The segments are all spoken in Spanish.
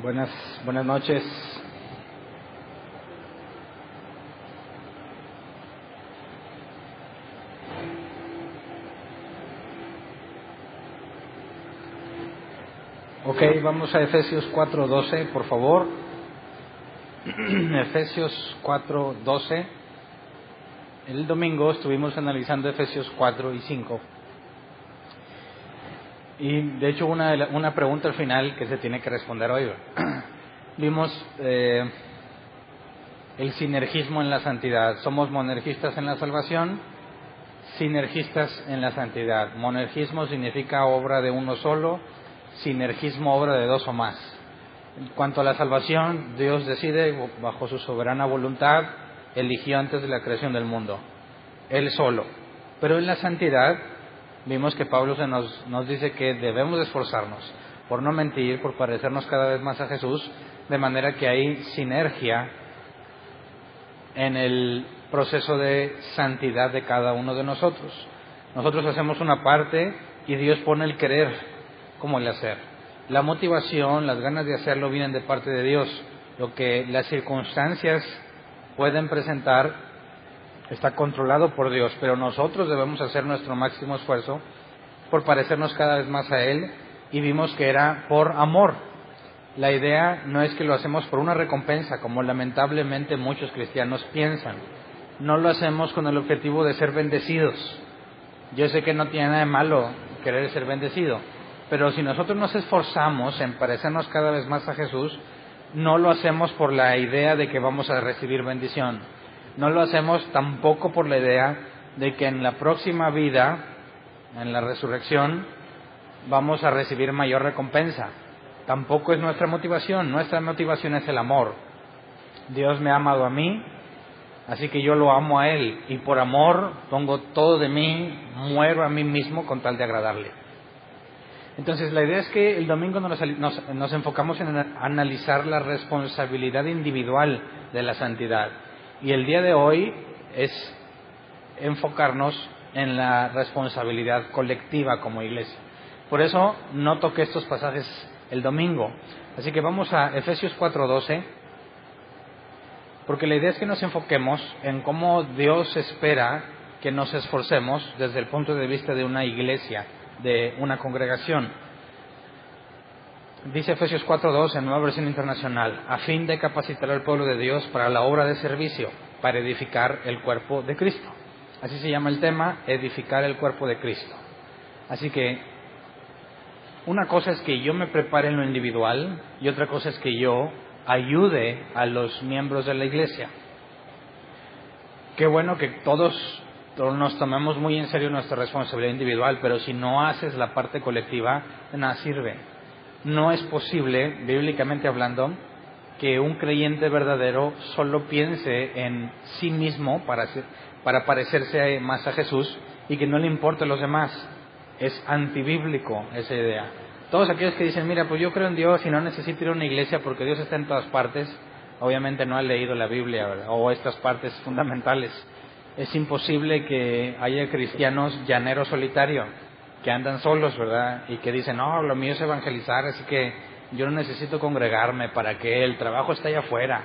Buenas noches. Ok, vamos a Efesios 4:12, por favor. Efesios 4:12. El domingo estuvimos analizando Efesios 4 y 5. Y de hecho una pregunta al final que se tiene que responder hoy. Vimos el sinergismo en la santidad. Somos monergistas en la salvación, sinergistas en la santidad. Monergismo significa obra de uno solo, sinergismo obra de dos o más. En cuanto a la salvación, Dios decide bajo su soberana voluntad, eligió antes de la creación del mundo, Él solo. Pero en la santidad vimos que Pablo nos dice que debemos esforzarnos por no mentir, por parecernos cada vez más a Jesús, de manera que hay sinergia en el proceso de santidad de cada uno de nosotros. Nosotros hacemos una parte y Dios pone el querer como el hacer. La motivación, las ganas de hacerlo vienen de parte de Dios. Lo que las circunstancias pueden presentar está controlado por Dios, pero nosotros debemos hacer nuestro máximo esfuerzo por parecernos cada vez más a Él, y vimos que era por amor. La idea no es que lo hacemos por una recompensa, como lamentablemente muchos cristianos piensan. No lo hacemos con el objetivo de ser bendecidos. Yo sé que no tiene nada de malo querer ser bendecido, pero si nosotros nos esforzamos en parecernos cada vez más a Jesús, no lo hacemos por la idea de que vamos a recibir bendición. No lo hacemos tampoco por la idea de que en la próxima vida, en la resurrección, vamos a recibir mayor recompensa. Tampoco es nuestra motivación. Nuestra motivación es el amor. Dios me ha amado a mí, así que yo lo amo a Él, y por amor pongo todo de mí, muero a mí mismo con tal de agradarle. Entonces la idea es que el domingo nos enfocamos en analizar la responsabilidad individual de la santidad, y el día de hoy es enfocarnos en la responsabilidad colectiva como iglesia. Por eso no toqué estos pasajes el domingo. Así que vamos a Efesios 4:12, porque la idea es que nos enfoquemos en cómo Dios espera que nos esforcemos desde el punto de vista de una iglesia, de una congregación. Dice Efesios 4:2 en Nueva Versión Internacional: a fin de capacitar al pueblo de Dios para la obra de servicio, para edificar el cuerpo de Cristo. Así se llama el tema, edificar el cuerpo de Cristo. Así que una cosa es que yo me prepare en lo individual, y otra cosa es que yo ayude a los miembros de la iglesia. Qué bueno que todos nos tomemos muy en serio nuestra responsabilidad individual, pero si no haces la parte colectiva, de nada sirve. No es posible, bíblicamente hablando, que un creyente verdadero solo piense en sí mismo para parecerse más a Jesús y que no le importe a los demás. Es antibíblico esa idea. Todos aquellos que dicen, mira, pues yo creo en Dios y no necesito ir a una iglesia porque Dios está en todas partes, obviamente no han leído la Biblia, ¿verdad? O estas partes fundamentales. Es imposible que haya cristianos llaneros solitarios que andan solos, ¿verdad? Y que dicen, no, lo mío es evangelizar, así que yo no necesito congregarme para que el trabajo esté allá afuera.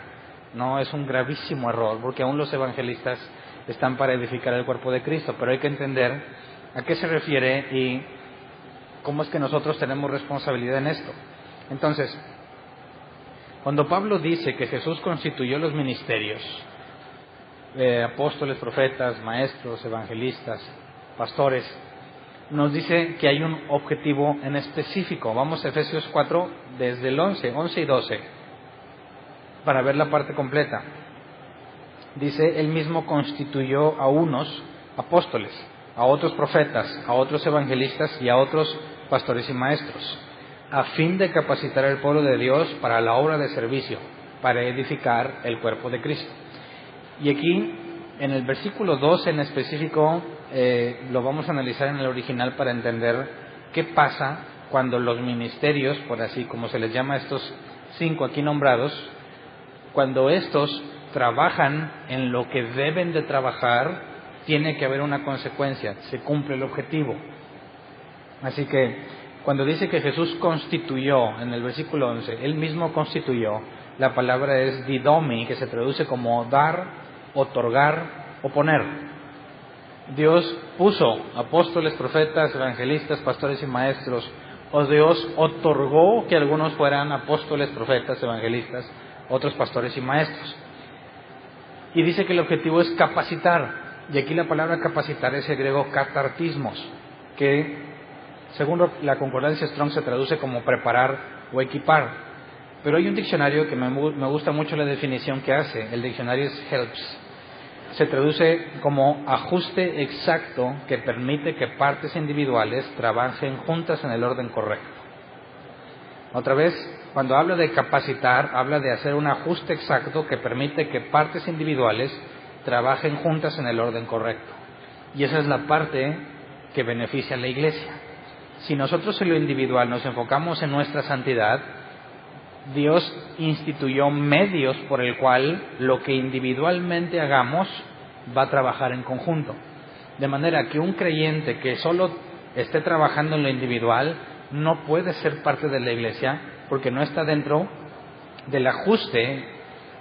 No, es un gravísimo error, porque aún los evangelistas están para edificar el cuerpo de Cristo, pero hay que entender a qué se refiere y cómo es que nosotros tenemos responsabilidad en esto. Entonces, cuando Pablo dice que Jesús constituyó los ministerios, apóstoles, profetas, maestros, evangelistas, pastores, nos dice que hay un objetivo en específico. Vamos a Efesios 4, desde el 11 y 12, para ver la parte completa. Dice, Él mismo constituyó a unos apóstoles, a otros profetas, a otros evangelistas y a otros pastores y maestros, a fin de capacitar al pueblo de Dios para la obra de servicio, para edificar el cuerpo de Cristo. Y aquí, en el versículo 12 en específico, lo vamos a analizar en el original para entender qué pasa cuando los ministerios, por así como se les llama a estos 5 aquí nombrados, cuando estos trabajan en lo que deben de trabajar, tiene que haber una consecuencia, se cumple el objetivo. Así que Cuando dice que Jesús constituyó, en el versículo 11, Él mismo constituyó, la palabra es didomi, que se traduce como dar, otorgar o poner. Dios puso apóstoles, profetas, evangelistas, pastores y maestros, o Dios otorgó que algunos fueran apóstoles, profetas, evangelistas, otros pastores y maestros. Y dice que el objetivo es capacitar. Y aquí la palabra capacitar es el griego katartismos, que según la concordancia Strong se traduce como preparar o equipar. Pero hay un diccionario que me gusta mucho la definición que hace. El diccionario es Helps. Se traduce como ajuste exacto que permite que partes individuales trabajen juntas en el orden correcto. Otra vez, cuando habla de capacitar, habla de hacer un ajuste exacto que permite que partes individuales trabajen juntas en el orden correcto. Y esa es la parte que beneficia a la iglesia. Si nosotros en lo individual nos enfocamos en nuestra santidad, Dios instituyó medios por el cual lo que individualmente hagamos va a trabajar en conjunto. De manera que un creyente que solo esté trabajando en lo individual no puede ser parte de la iglesia porque no está dentro del ajuste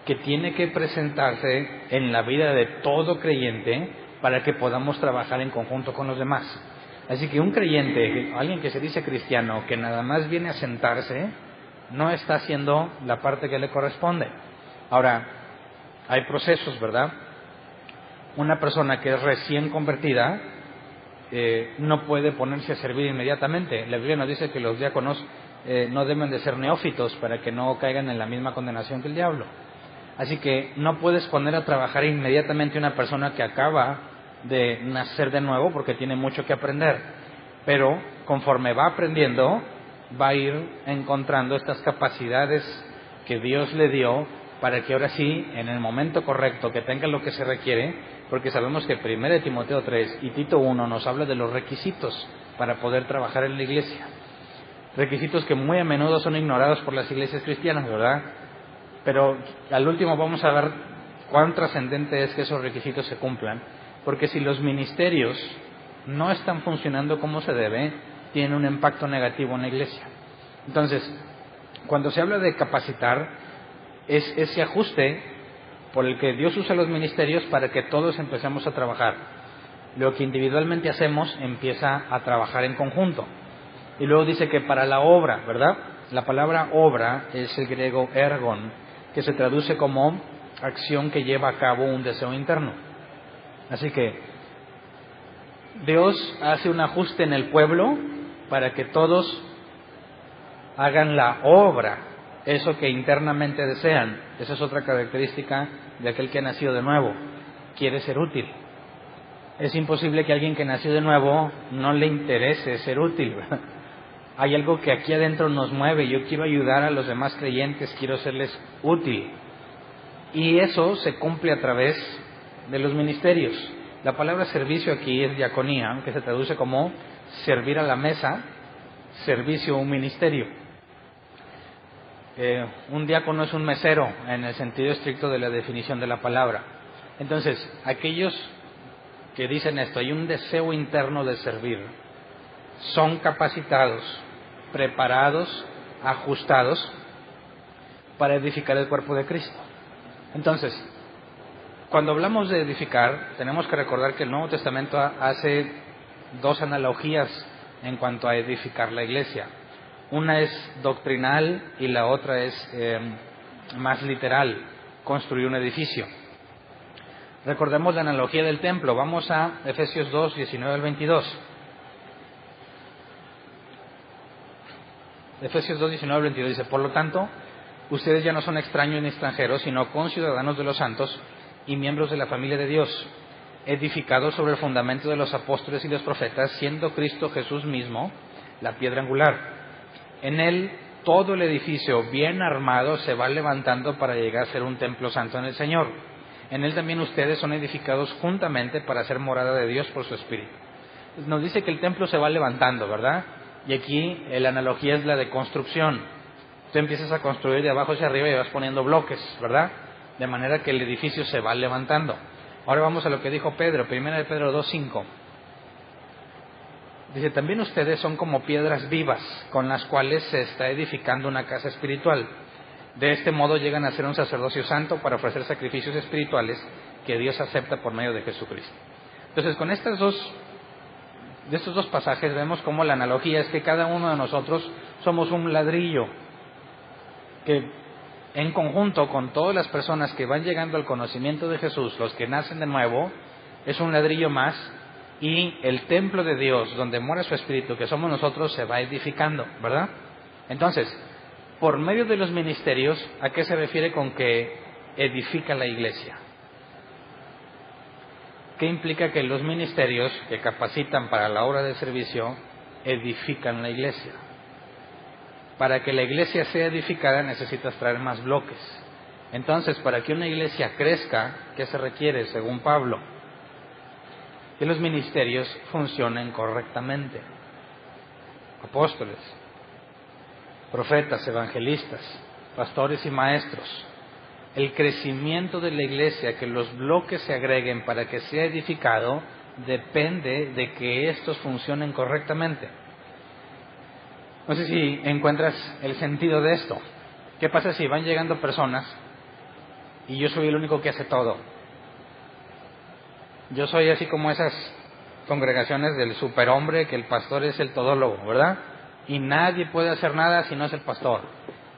que tiene que presentarse en la vida de todo creyente para que podamos trabajar en conjunto con los demás. Así que un creyente, alguien que se dice cristiano, que nada más viene a sentarse, no está haciendo la parte que le corresponde. Ahora, hay procesos, ¿verdad? Una persona que es recién convertida no puede ponerse a servir inmediatamente. La Biblia nos dice que los diáconos no deben de ser neófitos para que no caigan en la misma condenación que el diablo. Así que no puedes poner a trabajar inmediatamente una persona que acaba de nacer de nuevo porque tiene mucho que aprender. Pero conforme va aprendiendo, va a ir encontrando estas capacidades que Dios le dio para que ahora sí, en el momento correcto, que tenga lo que se requiere, porque sabemos que 1 Timoteo 3 y Tito 1 nos habla de los requisitos para poder trabajar en la iglesia. Requisitos que muy a menudo son ignorados por las iglesias cristianas, ¿verdad? Pero al último vamos a ver cuán trascendente es que esos requisitos se cumplan, porque si los ministerios no están funcionando como se debe, tienen un impacto negativo en la iglesia. Entonces, cuando se habla de capacitar, es ese ajuste por el que Dios usa los ministerios para que todos empecemos a trabajar. Lo que individualmente hacemos empieza a trabajar en conjunto. Y luego dice que para la obra, ¿verdad? La palabra obra es el griego ergon, que se traduce como acción que lleva a cabo un deseo interno. Así que Dios hace un ajuste en el pueblo para que todos hagan la obra, eso que internamente desean. Esa es otra característica de aquel que ha nacido de nuevo, quiere ser útil. Es imposible que alguien que nació de nuevo no le interese ser útil, ¿verdad? Hay algo que aquí adentro nos mueve. Yo quiero ayudar a los demás creyentes, quiero serles útil. Y eso se cumple a través de los ministerios. La palabra servicio aquí es diaconía, que se traduce como servir a la mesa, servicio, un ministerio. Un diácono es un mesero en el sentido estricto de la definición de la palabra. Entonces, aquellos que dicen esto, hay un deseo interno de servir, son capacitados, preparados, ajustados para edificar el cuerpo de Cristo. Entonces, cuando hablamos de edificar, tenemos que recordar que el Nuevo Testamento hace dos analogías en cuanto a edificar la iglesia. Una es doctrinal y la otra es más literal, construir un edificio. Recordemos la analogía del templo. Vamos a Efesios 2, 19 al 22. Efesios 2, 19 al 22 dice: por lo tanto, ustedes ya no son extraños ni extranjeros, sino conciudadanos de los santos y miembros de la familia de Dios, edificados sobre el fundamento de los apóstoles y los profetas, siendo Cristo Jesús mismo la piedra angular. En él todo el edificio bien armado se va levantando para llegar a ser un templo santo en el Señor. En él también ustedes son edificados juntamente para ser morada de Dios por su Espíritu. Nos dice que el templo se va levantando, ¿verdad? Y aquí la analogía es la de construcción. Tú empiezas a construir de abajo hacia arriba y vas poniendo bloques, ¿verdad? De manera que el edificio se va levantando. Ahora vamos a lo que dijo Pedro, 1 Pedro 2:5. Dice, también ustedes son como piedras vivas con las cuales se está edificando una casa espiritual. De este modo llegan a ser un sacerdocio santo para ofrecer sacrificios espirituales que Dios acepta por medio de Jesucristo. Entonces, con estos dos pasajes vemos cómo la analogía es que cada uno de nosotros somos un ladrillo que en conjunto con todas las personas que van llegando al conocimiento de Jesús, los que nacen de nuevo, es un ladrillo más, y el templo de Dios donde mora su Espíritu, que somos nosotros, se va edificando, ¿verdad? Entonces, por medio de los ministerios, ¿a qué se refiere con que edifica la iglesia? ¿Qué implica que los ministerios que capacitan para la obra de servicio edifican la iglesia? Para que la iglesia sea edificada necesitas traer más bloques. Entonces, para que una iglesia crezca, ¿qué se requiere según Pablo? Que los ministerios funcionen correctamente. Apóstoles, profetas, evangelistas, pastores y maestros. El crecimiento de la iglesia, que los bloques se agreguen para que sea edificado, depende de que estos funcionen correctamente. No sé si encuentras el sentido de esto. ¿Qué pasa si van llegando personas y yo soy el único que hace todo? Yo soy así como esas congregaciones del superhombre, que el pastor es el todólogo, ¿verdad? Y nadie puede hacer nada si no es el pastor.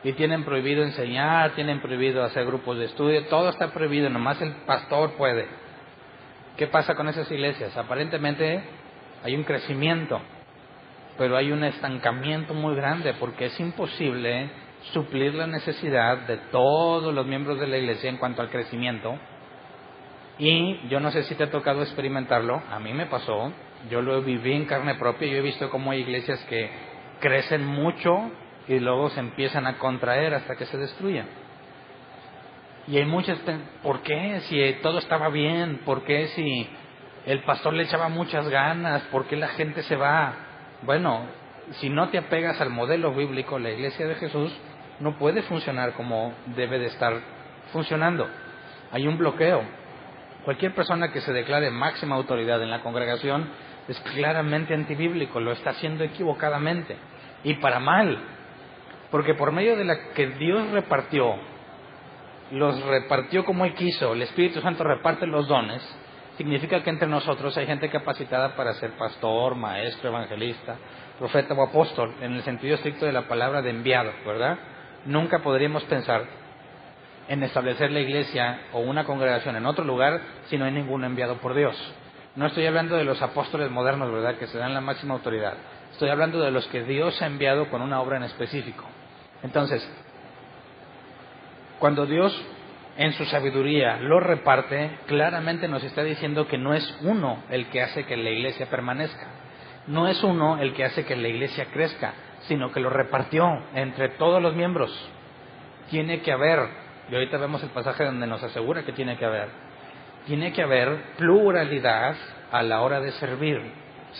Y tienen prohibido enseñar, tienen prohibido hacer grupos de estudio, todo está prohibido, nomás el pastor puede. ¿Qué pasa con esas iglesias? Aparentemente hay un crecimiento, pero hay un estancamiento muy grande, porque es imposible suplir la necesidad de todos los miembros de la iglesia en cuanto al crecimiento. Y yo no sé si te ha tocado experimentarlo, a mí me pasó, yo lo viví en carne propia, yo he visto cómo hay iglesias que crecen mucho y luego se empiezan a contraer hasta que se destruyen. Y hay muchas, ¿por qué? Si todo estaba bien, ¿por qué si el pastor le echaba muchas ganas? ¿Por qué la gente se va? Bueno, si no te apegas al modelo bíblico, la iglesia de Jesús no puede funcionar como debe de estar funcionando. Hay un bloqueo. Cualquier persona que se declare máxima autoridad en la congregación es claramente antibíblico, lo está haciendo equivocadamente y para mal, porque por medio de la que Dios repartió, los repartió como Él quiso, el Espíritu Santo reparte los dones, significa que entre nosotros hay gente capacitada para ser pastor, maestro, evangelista, profeta o apóstol, en el sentido estricto de la palabra de enviado, ¿verdad? Nunca podríamos pensar en establecer la iglesia o una congregación en otro lugar si no hay ningún enviado por Dios. No estoy hablando de los apóstoles modernos, ¿verdad?, que se dan la máxima autoridad. Estoy hablando de los que Dios ha enviado con una obra en específico. Entonces, cuando Dios en su sabiduría lo reparte, claramente nos está diciendo que no es uno el que hace que la iglesia permanezca. No es uno el que hace que la iglesia crezca, sino que lo repartió entre todos los miembros. Tiene que haber, y ahorita vemos el pasaje donde nos asegura que tiene que haber pluralidad a la hora de servir.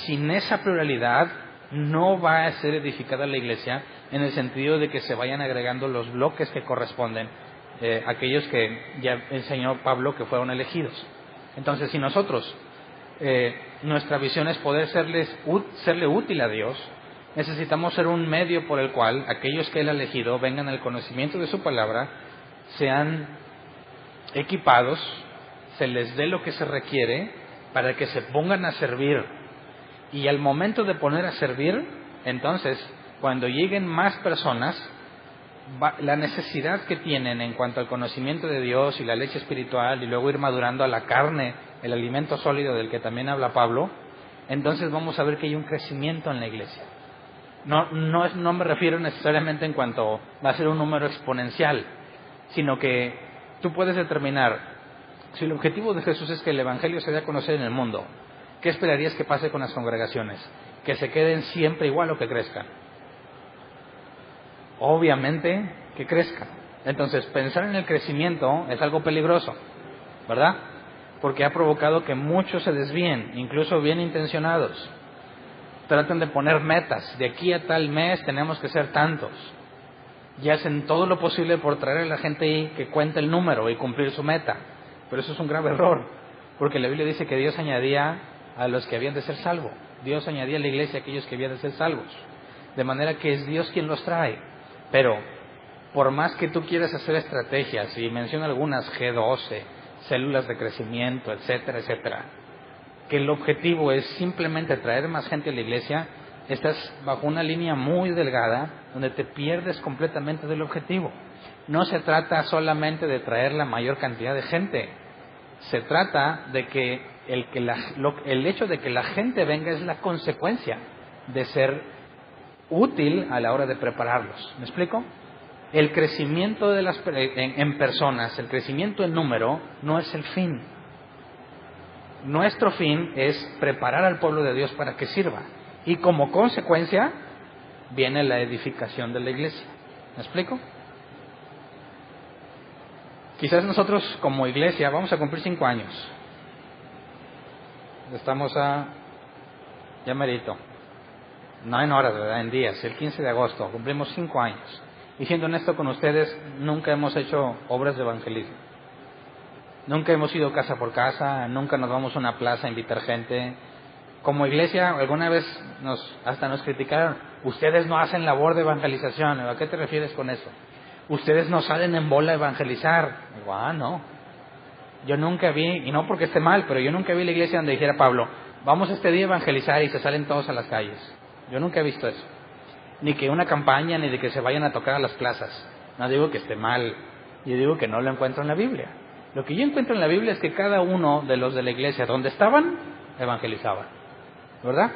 Sin esa pluralidad no va a ser edificada la iglesia, en el sentido de que se vayan agregando los bloques que corresponden, aquellos que ya enseñó Pablo que fueron elegidos. Entonces, si nosotros, nuestra visión es poder serle útil a Dios, necesitamos ser un medio por el cual aquellos que Él ha elegido vengan al conocimiento de su palabra, sean equipados, se les dé lo que se requiere para que se pongan a servir. Y al momento de poner a servir, entonces, cuando lleguen más personas, la necesidad que tienen en cuanto al conocimiento de Dios y la leche espiritual, y luego ir madurando a la carne, el alimento sólido del que también habla Pablo, entonces vamos a ver que hay un crecimiento en la iglesia. No me refiero necesariamente en cuanto va a ser un número exponencial, sino que tú puedes determinar, si el objetivo de Jesús es que el Evangelio se dé a conocer en el mundo, ¿qué esperarías que pase con las congregaciones? ¿Que se queden siempre igual o que crezcan? Obviamente que crezcan. Entonces, pensar en el crecimiento es algo peligroso, ¿verdad? Porque ha provocado que muchos se desvíen, incluso bien intencionados. Tratan de poner metas, de aquí a tal mes tenemos que ser tantos. Y hacen todo lo posible por traer a la gente ahí que cuente el número y cumplir su meta. Pero eso es un grave error, porque la Biblia dice que Dios añadía a los que habían de ser salvos. Dios añadía a la iglesia a aquellos que habían de ser salvos. De manera que es Dios quien los trae. Pero, por más que tú quieras hacer estrategias, y menciono algunas, G12, células de crecimiento, etcétera, etcétera, que el objetivo es simplemente traer más gente a la iglesia, estás bajo una línea muy delgada donde te pierdes completamente del objetivo. No se trata solamente de traer la mayor cantidad de gente. Se trata de que el hecho de que la gente venga es la consecuencia de ser útil a la hora de prepararlos. ¿Me explico? El crecimiento de en personas, el crecimiento en número, no es el fin. Nuestro fin es preparar al pueblo de Dios para que sirva. Y como consecuencia, viene la edificación de la iglesia. ¿Me explico? Quizás nosotros como iglesia vamos a cumplir 5 años. Estamos ya merito. No en horas, ¿verdad? En días. El 15 de agosto cumplimos 5 años. Y siendo honesto con ustedes, nunca hemos hecho obras de evangelismo. Nunca hemos ido casa por casa, nunca nos vamos a una plaza a invitar gente. Como iglesia, alguna vez hasta nos criticaron, ustedes no hacen labor de evangelización. ¿A qué te refieres con eso? Ustedes no salen en bola a evangelizar. Digo, no. Yo nunca vi, y no porque esté mal, pero yo nunca vi la iglesia donde dijera Pablo, vamos este día a evangelizar y se salen todos a las calles. Yo nunca he visto eso. Ni que una campaña, ni de que se vayan a tocar a las plazas. No digo que esté mal, yo digo que no lo encuentro en la Biblia. Lo que yo encuentro en la Biblia es que cada uno de los de la iglesia donde estaban, evangelizaban. ¿Verdad?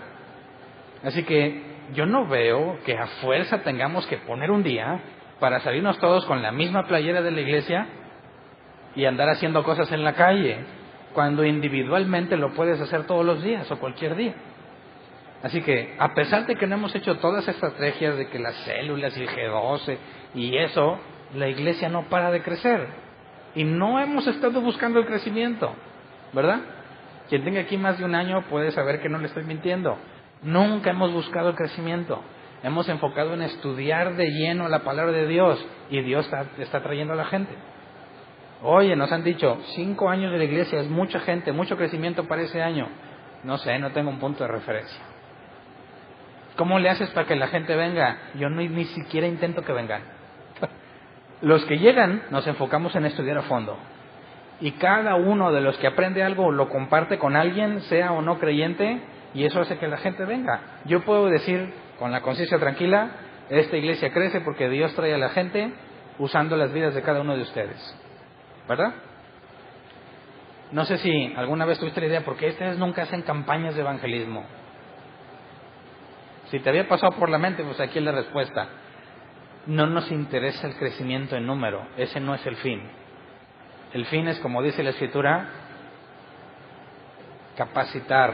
Así que yo no veo que a fuerza tengamos que poner un día para salirnos todos con la misma playera de la iglesia y andar haciendo cosas en la calle, cuando individualmente lo puedes hacer todos los días o cualquier día. Así que, a pesar de que no hemos hecho todas esas estrategias de que las células y el G12 y eso, la iglesia no para de crecer. Y no hemos estado buscando el crecimiento, ¿verdad? Quien tenga aquí más de 1 año puede saber que no le estoy mintiendo. Nunca hemos buscado el crecimiento. Hemos enfocado en estudiar de lleno la palabra de Dios y Dios está trayendo a la gente. Oye, nos han dicho, 5 años de la iglesia es mucha gente, mucho crecimiento para ese año. No sé, no tengo un punto de referencia. ¿Cómo le haces para que la gente venga? Yo ni siquiera intento que vengan. Los que llegan nos enfocamos en estudiar a fondo. Y cada uno de los que aprende algo lo comparte con alguien, sea o no creyente, y eso hace que la gente venga. Yo puedo decir con la conciencia tranquila, esta iglesia crece porque Dios trae a la gente usando las vidas de cada uno de ustedes. ¿Verdad? No sé si alguna vez tuviste la idea, ¿por qué ustedes nunca hacen campañas de evangelismo? Si te había pasado por la mente, pues aquí es la respuesta. No nos interesa el crecimiento en número, ese no es el fin. El fin es, como dice la Escritura, capacitar,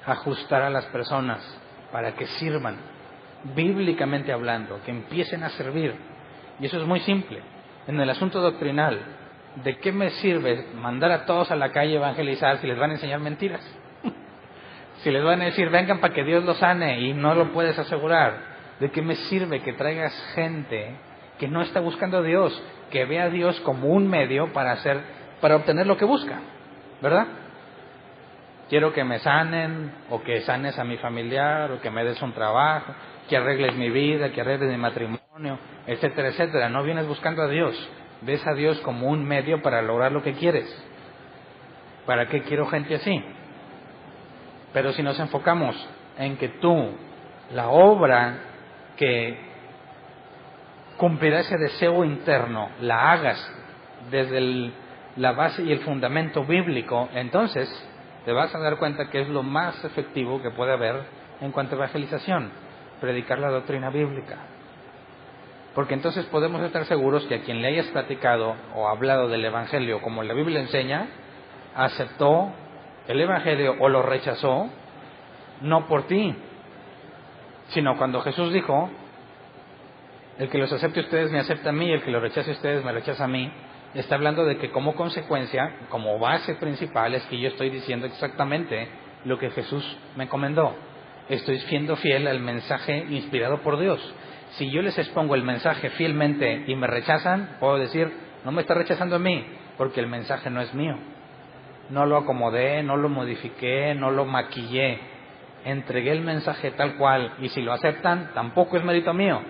ajustar a las personas para que sirvan, bíblicamente hablando, que empiecen a servir. Y eso es muy simple. En el asunto doctrinal, ¿de qué me sirve mandar a todos a la calle a evangelizar si les van a enseñar mentiras? Si les van a decir, vengan para que Dios los sane y no lo puedes asegurar. ¿De qué me sirve que traigas gente que no está buscando a Dios, que ve a Dios como un medio para obtener lo que busca? ¿Verdad? Quiero que me sanen, o que sanes a mi familiar, o que me des un trabajo, que arregles mi vida, que arregles mi matrimonio, etcétera, etcétera. No vienes buscando a Dios, ves a Dios como un medio para lograr lo que quieres. ¿Para qué quiero gente así? Pero si nos enfocamos en que tú, la obra que cumplirá ese deseo interno, la hagas desde la base y el fundamento bíblico, entonces te vas a dar cuenta que es lo más efectivo que puede haber en cuanto a evangelización, predicar la doctrina bíblica. Porque entonces podemos estar seguros que a quien le hayas platicado o hablado del evangelio como la Biblia enseña, aceptó el evangelio o lo rechazó, no por ti, sino cuando Jesús dijo, el que los acepte a ustedes me acepta a mí, el que los rechace a ustedes me rechaza a mí. Está hablando de que como consecuencia, como base principal, es que yo estoy diciendo exactamente lo que Jesús me encomendó. Estoy siendo fiel al mensaje inspirado por Dios. Si yo les expongo el mensaje fielmente y me rechazan, puedo decir, no me está rechazando a mí, porque el mensaje no es mío. no lo acomodé, no lo modifiqué, no lo maquillé. Entregué el mensaje tal cual, y si lo aceptan, tampoco es mérito mío.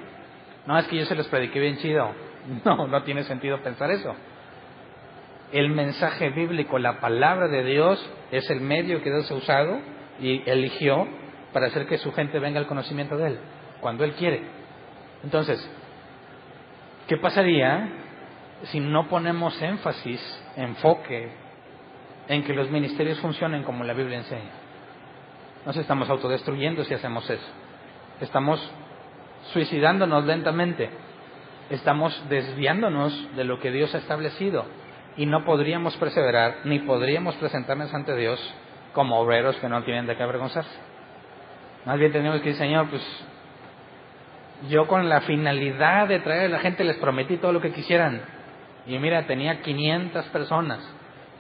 No, es que yo se los prediqué bien chido. No, no tiene sentido pensar eso. El mensaje bíblico, la palabra de Dios, es el medio que Dios ha usado y eligió para hacer que su gente venga al conocimiento de Él, cuando Él quiere. Entonces, ¿qué pasaría si no ponemos énfasis, enfoque, en que los ministerios funcionen como la Biblia enseña? Nos estamos autodestruyendo si hacemos eso. Estamos suicidándonos lentamente. Estamos desviándonos de lo que Dios ha establecido. Y no podríamos perseverar, ni podríamos presentarnos ante Dios como obreros que no tienen de qué avergonzarse. Más bien tenemos que decir, Señor, pues yo con la finalidad de traer a la gente les prometí todo lo que quisieran. Y mira, tenía 500 personas.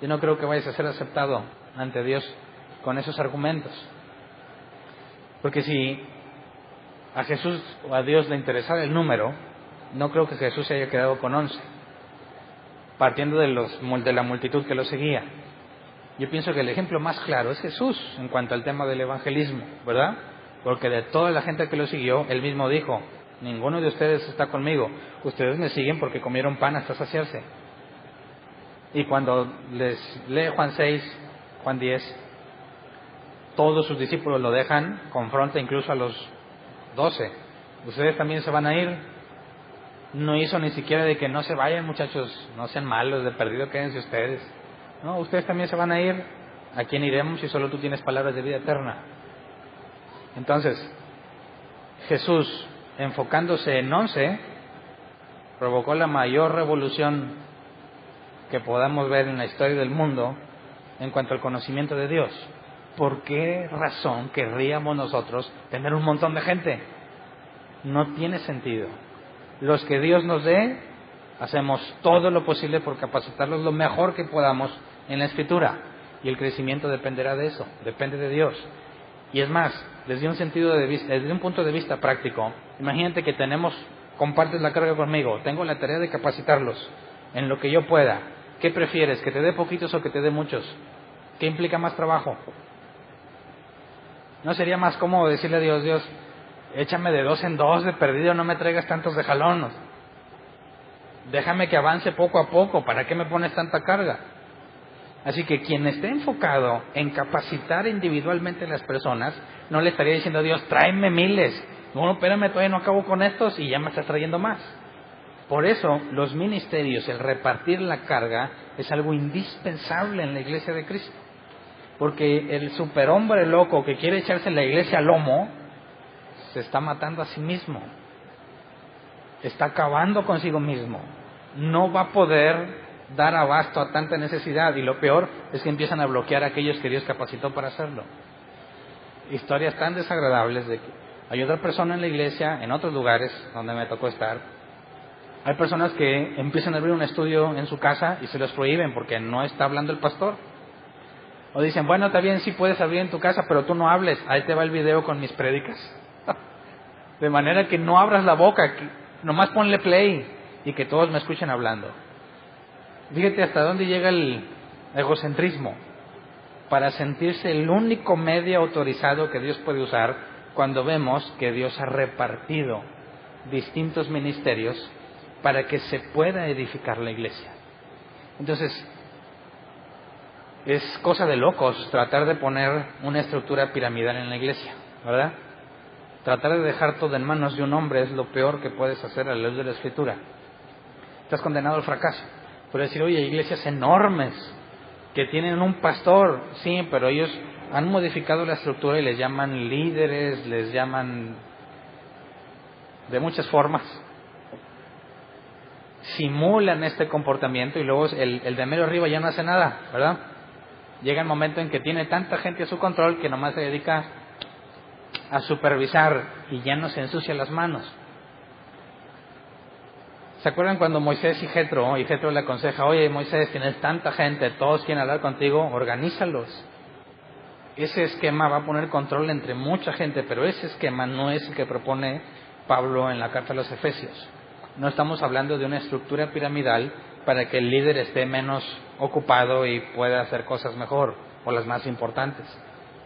Yo no creo que vayas a ser aceptado ante Dios con esos argumentos. Porque si a Jesús o a Dios le interesara el número, no creo que Jesús se haya quedado con 11, partiendo de la multitud que lo seguía. Yo pienso que el ejemplo más claro es Jesús en cuanto al tema del evangelismo, ¿verdad? Porque de toda la gente que lo siguió, Él mismo dijo, ninguno de ustedes está conmigo, ustedes me siguen porque comieron pan hasta saciarse. Y cuando les lee Juan 6, Juan 10, todos sus discípulos lo dejan, confronta incluso a los 12. Ustedes también se van a ir. No hizo ni siquiera de que no se vayan, muchachos, no sean malos, de perdido quédense ustedes. No, ustedes también se van a ir. ¿A quién iremos si solo tú tienes palabras de vida eterna? Entonces, Jesús, enfocándose en 11, provocó la mayor revolución que podamos ver en la historia del mundo en cuanto al conocimiento de Dios. ¿Por qué razón querríamos nosotros tener un montón de gente? No tiene sentido. Los que Dios nos dé, hacemos todo lo posible por capacitarlos lo mejor que podamos en la Escritura. Y el crecimiento dependerá de eso, depende de Dios. Y es más, desde un punto de vista práctico, imagínate que compartes la carga conmigo, tengo la tarea de capacitarlos en lo que yo pueda. ¿Qué prefieres, que te dé poquitos o que te dé muchos? ¿Qué implica más trabajo? ¿No sería más cómodo decirle a Dios, Dios, échame de 2 en 2 de perdido, no me traigas tantos de jalón? Déjame que avance poco a poco, ¿para qué me pones tanta carga? Así que quien esté enfocado en capacitar individualmente a las personas, no le estaría diciendo a Dios, tráeme miles. No, espérame, todavía no acabo con estos y ya me estás trayendo más. Por eso, los ministerios, el repartir la carga, es algo indispensable en la iglesia de Cristo. Porque el superhombre loco que quiere echarse la iglesia al lomo, se está matando a sí mismo. Está acabando consigo mismo. No va a poder dar abasto a tanta necesidad. Y lo peor es que empiezan a bloquear a aquellos que Dios capacitó para hacerlo. Historias tan desagradables de que hay otra persona en la iglesia, en otros lugares donde me tocó estar. Hay personas que empiezan a abrir un estudio en su casa y se los prohíben porque no está hablando el pastor. O dicen, bueno, está bien, sí puedes abrir en tu casa, pero tú no hables. Ahí te va el video con mis prédicas. De manera que no abras la boca, que nomás ponle play y que todos me escuchen hablando. Fíjate hasta dónde llega el egocentrismo para sentirse el único medio autorizado que Dios puede usar cuando vemos que Dios ha repartido distintos ministerios para que se pueda edificar la iglesia. Entonces, es cosa de locos tratar de poner una estructura piramidal en la iglesia, ¿verdad? Tratar de dejar todo en manos de un hombre es lo peor que puedes hacer a la luz de la Escritura. Estás condenado al fracaso. Por decir, oye, hay iglesias enormes que tienen un pastor, sí, pero ellos han modificado la estructura y les llaman líderes, les llaman de muchas formas. Simulan este comportamiento y luego el de medio arriba ya no hace nada, ¿verdad? Llega el momento en que tiene tanta gente a su control que nomás se dedica a supervisar y ya no se ensucia las manos. ¿Se acuerdan cuando Moisés y Jetro le aconseja, oye Moisés, tienes tanta gente, todos quieren hablar contigo, organízalos? Ese esquema va a poner control entre mucha gente, pero ese esquema no es el que propone Pablo en la carta a los Efesios. No estamos hablando de una estructura piramidal para que el líder esté menos ocupado y pueda hacer cosas mejor o las más importantes.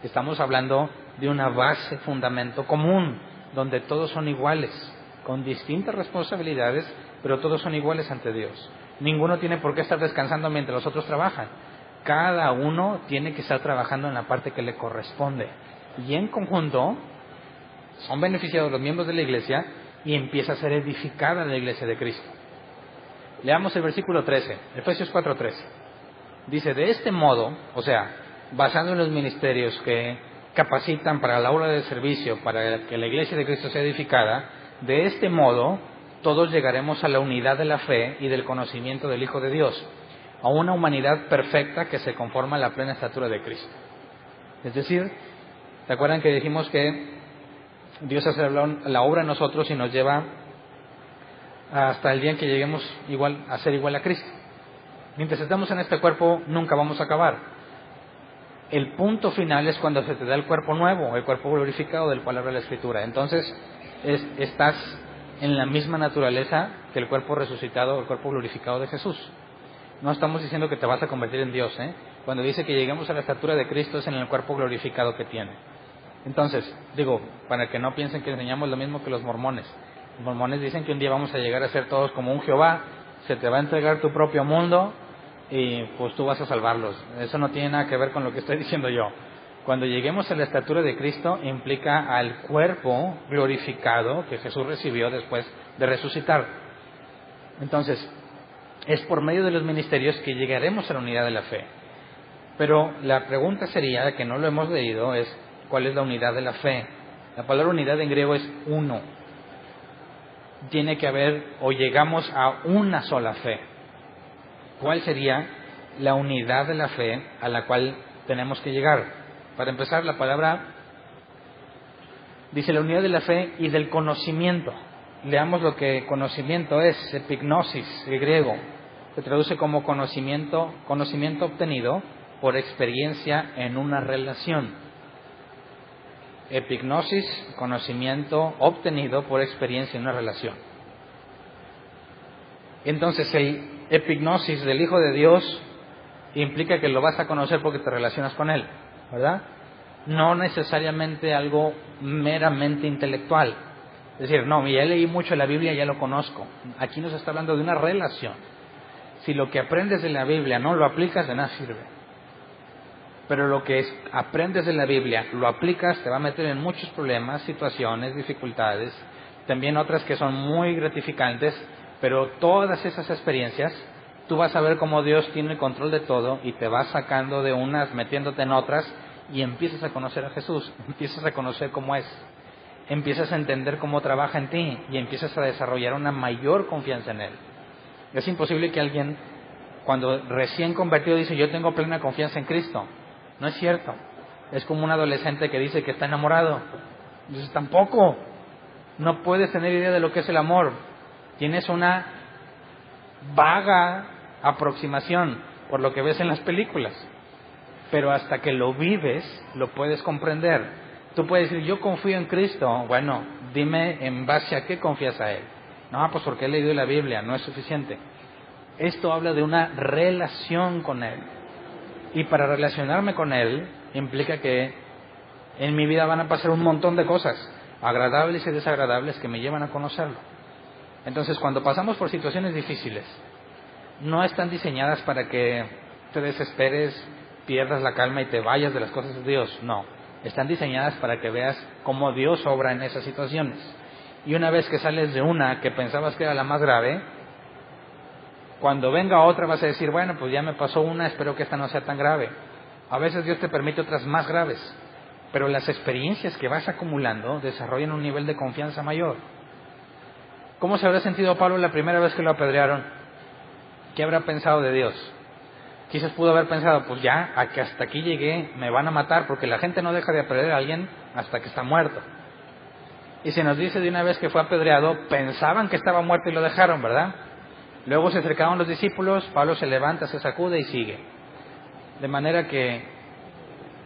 Estamos hablando de una base, fundamento común, donde todos son iguales, con distintas responsabilidades, pero todos son iguales ante Dios. Ninguno tiene por qué estar descansando mientras los otros trabajan. Cada uno tiene que estar trabajando en la parte que le corresponde. Y en conjunto son beneficiados los miembros de la iglesia y empieza a ser edificada la iglesia de Cristo. Leamos el versículo 13, Efesios 4:13. Dice, de este modo, o sea, basado en los ministerios que capacitan para la obra de servicio, para que la iglesia de Cristo sea edificada, de este modo todos llegaremos a la unidad de la fe y del conocimiento del Hijo de Dios, a una humanidad perfecta que se conforma a la plena estatura de Cristo. Es decir, ¿se acuerdan que dijimos que Dios hace la obra en nosotros y nos lleva hasta el día en que lleguemos a ser igual a Cristo? Mientras estamos en este cuerpo nunca vamos a acabar. El punto final es cuando se te da el cuerpo nuevo, el cuerpo glorificado del cual habla la Escritura. Entonces estás en la misma naturaleza que el cuerpo resucitado, el cuerpo glorificado de Jesús. No estamos diciendo que te vas a convertir en Dios, ¿eh? Cuando dice que lleguemos a la estatura de Cristo es en el cuerpo glorificado que tiene. Entonces, para que no piensen que enseñamos lo mismo que los mormones. Los mormones dicen que un día vamos a llegar a ser todos como un Jehová, se te va a entregar tu propio mundo y pues tú vas a salvarlos. Eso no tiene nada que ver con lo que estoy diciendo yo. Cuando lleguemos a la estatura de Cristo implica al cuerpo glorificado que Jesús recibió después de resucitar. Entonces, es por medio de los ministerios que llegaremos a la unidad de la fe. Pero la pregunta sería, que no lo hemos leído, es ¿cuál es la unidad de la fe? La palabra unidad en griego es uno. Tiene que haber, o llegamos a una sola fe. ¿Cuál sería la unidad de la fe a la cual tenemos que llegar? Para empezar, la palabra dice la unidad de la fe y del conocimiento. Leamos lo que conocimiento es, epignosis, el griego. Se traduce como conocimiento obtenido por experiencia en una relación. Epignosis, conocimiento obtenido por experiencia en una relación. Entonces, el epignosis del Hijo de Dios implica que lo vas a conocer porque te relacionas con Él, ¿verdad? No necesariamente algo meramente intelectual. Es decir, no, ya leí mucho la Biblia, ya lo conozco. Aquí nos está hablando de una relación. Si lo que aprendes de la Biblia no lo aplicas, de nada sirve. Pero lo que aprendes de la Biblia, lo aplicas, te va a meter en muchos problemas, situaciones, dificultades, también otras que son muy gratificantes, pero todas esas experiencias, tú vas a ver cómo Dios tiene el control de todo y te vas sacando de unas, metiéndote en otras y empiezas a conocer a Jesús, empiezas a conocer cómo es, empiezas a entender cómo trabaja en ti y empiezas a desarrollar una mayor confianza en Él. Es imposible que alguien, cuando recién convertido, dice yo tengo plena confianza en Cristo. No es cierto. Es como un adolescente que dice que está enamorado. Entonces tampoco. No puedes tener idea de lo que es el amor. Tienes una vaga aproximación por lo que ves en las películas. Pero hasta que lo vives, lo puedes comprender. Tú puedes decir, yo confío en Cristo. Bueno, dime en base a qué confías a Él. No, pues porque he leído la Biblia, no es suficiente. Esto habla de una relación con Él. Y para relacionarme con Él implica que en mi vida van a pasar un montón de cosas, agradables y desagradables, que me llevan a conocerlo. Entonces, cuando pasamos por situaciones difíciles, no están diseñadas para que te desesperes, pierdas la calma y te vayas de las cosas de Dios. No, están diseñadas para que veas cómo Dios obra en esas situaciones. Y una vez que sales de una que pensabas que era la más grave, cuando venga otra vas a decir, bueno, pues ya me pasó una, espero que esta no sea tan grave. A veces Dios te permite otras más graves, pero las experiencias que vas acumulando desarrollan un nivel de confianza mayor. ¿Cómo se habrá sentido Pablo la primera vez que lo apedrearon? ¿Qué habrá pensado de Dios? Quizás pudo haber pensado, pues ya, a que hasta aquí llegué, me van a matar, porque la gente no deja de apedrear a alguien hasta que está muerto. Y se nos dice de una vez que fue apedreado, pensaban que estaba muerto y lo dejaron, ¿verdad? Luego se acercaron los discípulos, Pablo se levanta, se sacude y sigue. De manera que,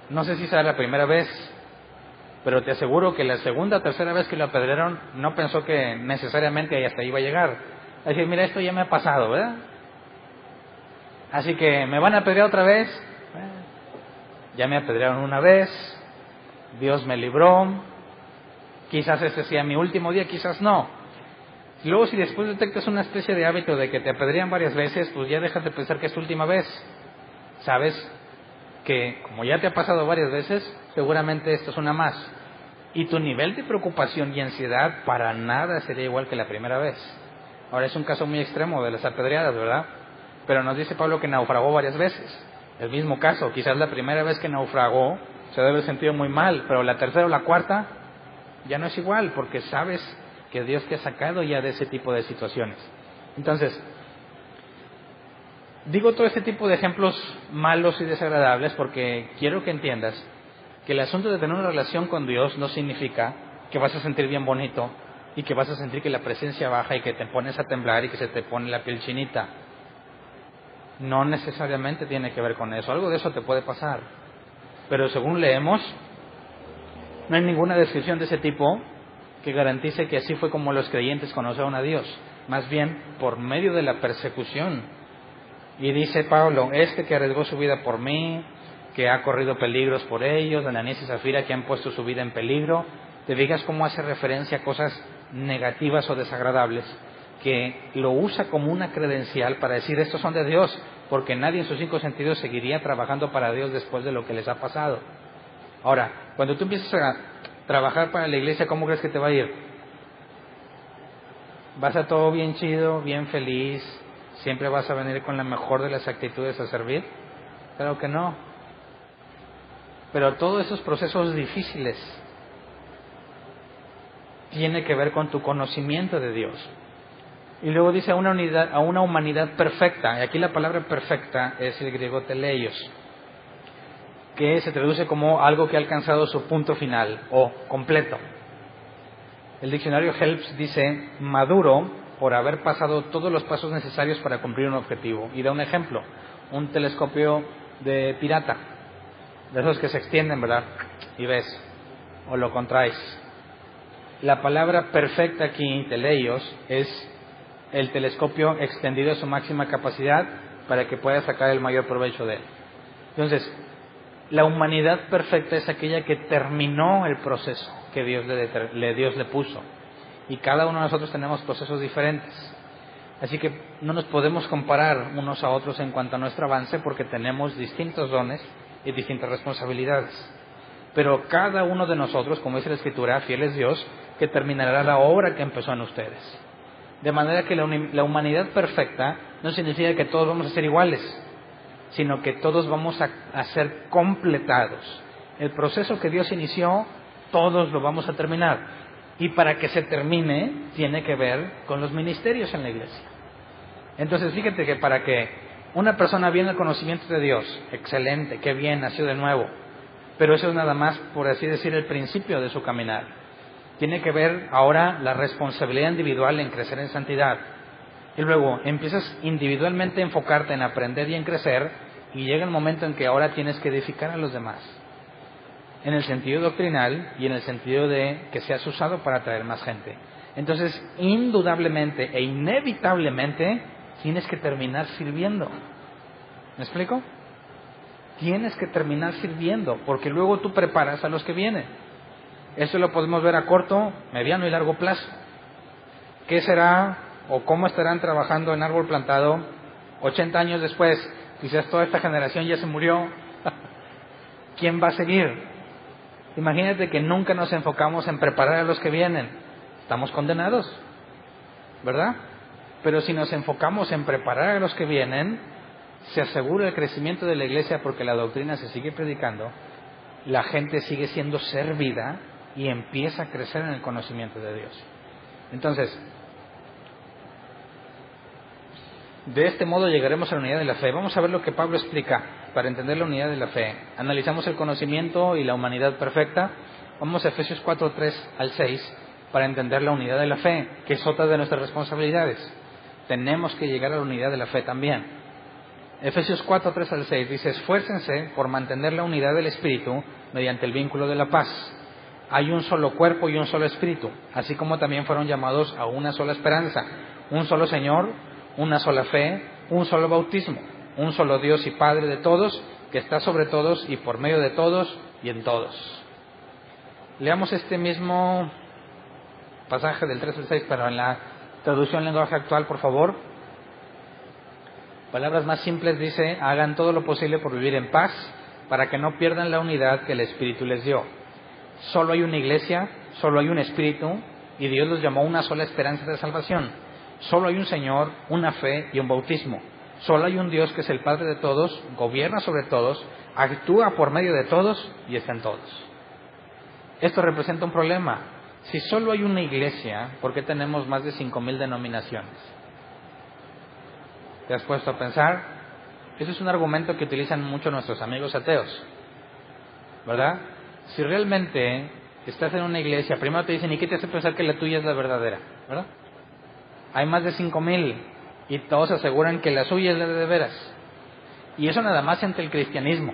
no sé si será la primera vez, pero te aseguro que la segunda o tercera vez que lo apedrearon, no pensó que necesariamente hasta ahí iba a llegar. A decir, mira, esto ya me ha pasado, ¿verdad? Así que, ¿me van a apedrear otra vez? Ya me apedrearon una vez, Dios me libró, quizás ese sea mi último día, quizás no. Luego, si después detectas una especie de hábito de que te apedrean varias veces, pues ya dejas de pensar que es tu última vez. Sabes que, como ya te ha pasado varias veces, seguramente esto es una más. Y tu nivel de preocupación y ansiedad para nada sería igual que la primera vez. Ahora, es un caso muy extremo de las apedreadas, ¿verdad? Pero nos dice Pablo que naufragó varias veces. El mismo caso, quizás la primera vez que naufragó se debe haber sentido muy mal, pero la tercera o la cuarta ya no es igual, porque sabes que Dios te ha sacado ya de ese tipo de situaciones. Entonces, digo todo este tipo de ejemplos malos y desagradables porque quiero que entiendas que el asunto de tener una relación con Dios no significa que vas a sentir bien bonito y que vas a sentir que la presencia baja y que te pones a temblar y que se te pone la piel chinita. No necesariamente tiene que ver con eso. Algo de eso te puede pasar. Pero según leemos, no hay ninguna descripción de ese tipo que garantice que así fue como los creyentes conocieron a Dios. Más bien, por medio de la persecución. Y dice Pablo, que arriesgó su vida por mí, que ha corrido peligros por ellos, Ananías y Zafira que han puesto su vida en peligro. Te fijas cómo hace referencia a cosas negativas o desagradables, que lo usa como una credencial para decir estos son de Dios, porque nadie en sus 5 sentidos seguiría trabajando para Dios después de lo que les ha pasado. Ahora, cuando tú empiezas a trabajar para la iglesia, ¿cómo crees que te va a ir? ¿Vas a todo bien chido, bien feliz? ¿Siempre vas a venir con la mejor de las actitudes a servir? Claro que no. Pero todos esos procesos difíciles tienen que ver con tu conocimiento de Dios. Y luego dice a una humanidad perfecta. Y aquí la palabra perfecta es el griego teleios, que se traduce como algo que ha alcanzado su punto final o completo. El diccionario Helps dice maduro por haber pasado todos los pasos necesarios para cumplir un objetivo. Y da un ejemplo, un telescopio de pirata, de esos que se extienden, ¿verdad? Y ves, o lo contraes. La palabra perfecta aquí, teleios, es el telescopio extendido a su máxima capacidad para que pueda sacar el mayor provecho de él. Entonces, la humanidad perfecta es aquella que terminó el proceso que Dios le puso. Y cada uno de nosotros tenemos procesos diferentes. Así que no nos podemos comparar unos a otros en cuanto a nuestro avance porque tenemos distintos dones y distintas responsabilidades. Pero cada uno de nosotros, como dice la Escritura, fiel es Dios, que terminará la obra que empezó en ustedes. De manera que la humanidad perfecta no significa que todos vamos a ser iguales, sino que todos vamos a ser completados. El proceso que Dios inició, todos lo vamos a terminar. Y para que se termine, tiene que ver con los ministerios en la iglesia. Entonces, fíjate que para que una persona viene al conocimiento de Dios, excelente, qué bien, nació de nuevo. Pero eso es nada más, por así decir, el principio de su caminar. Tiene que ver ahora la responsabilidad individual en crecer en santidad. Y luego empiezas individualmente a enfocarte en aprender y en crecer, y llega el momento en que ahora tienes que edificar a los demás. En el sentido doctrinal y en el sentido de que seas usado para atraer más gente. Entonces, indudablemente e inevitablemente, tienes que terminar sirviendo. ¿Me explico? Tienes que terminar sirviendo, porque luego tú preparas a los que vienen. Eso lo podemos ver a corto, mediano y largo plazo. ¿Qué será o cómo estarán trabajando en árbol plantado 80 años después? Quizás toda esta generación ya se murió. ¿Quién va a seguir? Imagínate que nunca nos enfocamos en preparar a los que vienen. Estamos condenados, ¿verdad? Pero si nos enfocamos en preparar a los que vienen, se asegura el crecimiento de la iglesia porque la doctrina se sigue predicando, la gente sigue siendo servida y empieza a crecer en el conocimiento de Dios. Entonces, de este modo llegaremos a la unidad de la fe. Vamos a ver lo que Pablo explica para entender la unidad de la fe. Analizamos el conocimiento y la humanidad perfecta. Vamos a Efesios 4, 3 al 6 para entender la unidad de la fe, que es otra de nuestras responsabilidades. Tenemos que llegar a la unidad de la fe también. Efesios 4, 3 al 6 dice: esfuércense por mantener la unidad del Espíritu mediante el vínculo de la paz. Hay un solo cuerpo y un solo Espíritu, así como también fueron llamados a una sola esperanza, un solo Señor, una sola fe, un solo bautismo. un solo Dios y Padre de todos, que está sobre todos y por medio de todos y en todos. Leamos este mismo pasaje del 3 al 6, pero en la traducción lenguaje actual, por favor. Palabras más simples dice: hagan todo lo posible por vivir en paz, para que no pierdan la unidad que el Espíritu les dio. Solo hay una iglesia, solo hay un Espíritu, y Dios los llamó a una sola esperanza de salvación. Solo hay un Señor, una fe y un bautismo. Solo hay un Dios que es el Padre de todos, gobierna sobre todos, actúa por medio de todos y está en todos. Esto representa un problema. Si solo hay una iglesia, ¿por qué tenemos más de 5,000 denominaciones? ¿Te has puesto a pensar? Eso es un argumento que utilizan mucho nuestros amigos ateos, ¿verdad? Si realmente estás en una iglesia, primero te dicen: ¿y qué te hace pensar que la tuya es la verdadera? ¿Verdad? Hay más de 5,000 y todos aseguran que la suya es la de veras. Y eso nada más entre el cristianismo.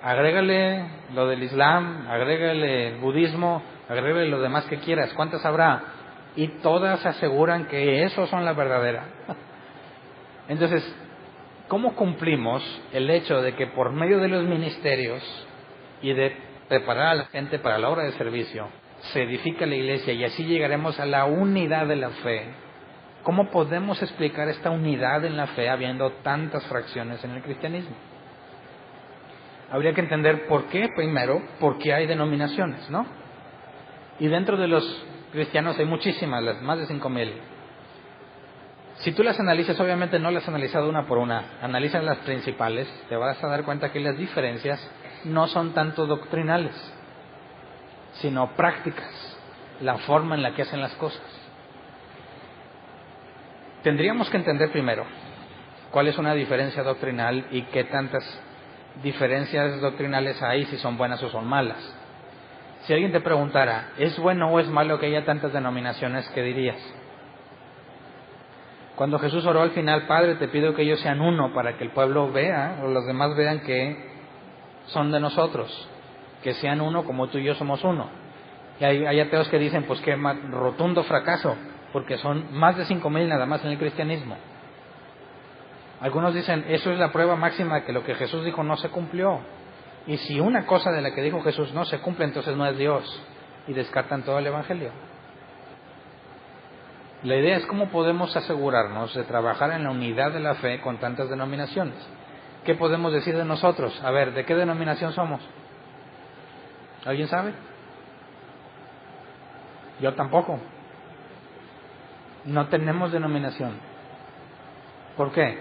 Agrégale lo del Islam, agrégale el budismo, agrégale lo demás que quieras. ¿Cuántas habrá? Y todas aseguran que esos son la verdadera. Entonces, ¿cómo cumplimos el hecho de que por medio de los ministerios y de preparar a la gente para la obra de servicio, se edifica la iglesia y así llegaremos a la unidad de la fe? ¿Cómo podemos explicar esta unidad en la fe habiendo tantas fracciones en el cristianismo? Habría que entender por qué, primero, por qué hay denominaciones, ¿no? Y dentro de los cristianos hay muchísimas, más de 5,000. Si tú las analizas, obviamente no las has analizado una por una, analiza las principales, te vas a dar cuenta que las diferencias no son tanto doctrinales, sino prácticas, la forma en la que hacen las cosas. Tendríamos que entender primero cuál es una diferencia doctrinal y qué tantas diferencias doctrinales hay, si son buenas o son malas. Si alguien te preguntara: ¿es bueno o es malo que haya tantas denominaciones? ¿Qué dirías? Cuando Jesús oró al final: Padre, te pido que ellos sean uno, para que el pueblo vea, o los demás vean que son de nosotros, que sean uno como tú y yo somos uno. Y hay ateos que dicen: pues qué rotundo fracaso, porque son más de 5,000 nada más en el cristianismo. Algunos dicen: eso es la prueba máxima de que lo que Jesús dijo no se cumplió. Y si una cosa de la que dijo Jesús no se cumple, entonces no es Dios. Y descartan todo el Evangelio. La idea es cómo podemos asegurarnos de trabajar en la unidad de la fe con tantas denominaciones. ¿Qué podemos decir de nosotros? A ver, ¿de qué denominación somos? ¿Alguien sabe? Yo tampoco. No tenemos denominación. ¿Por qué?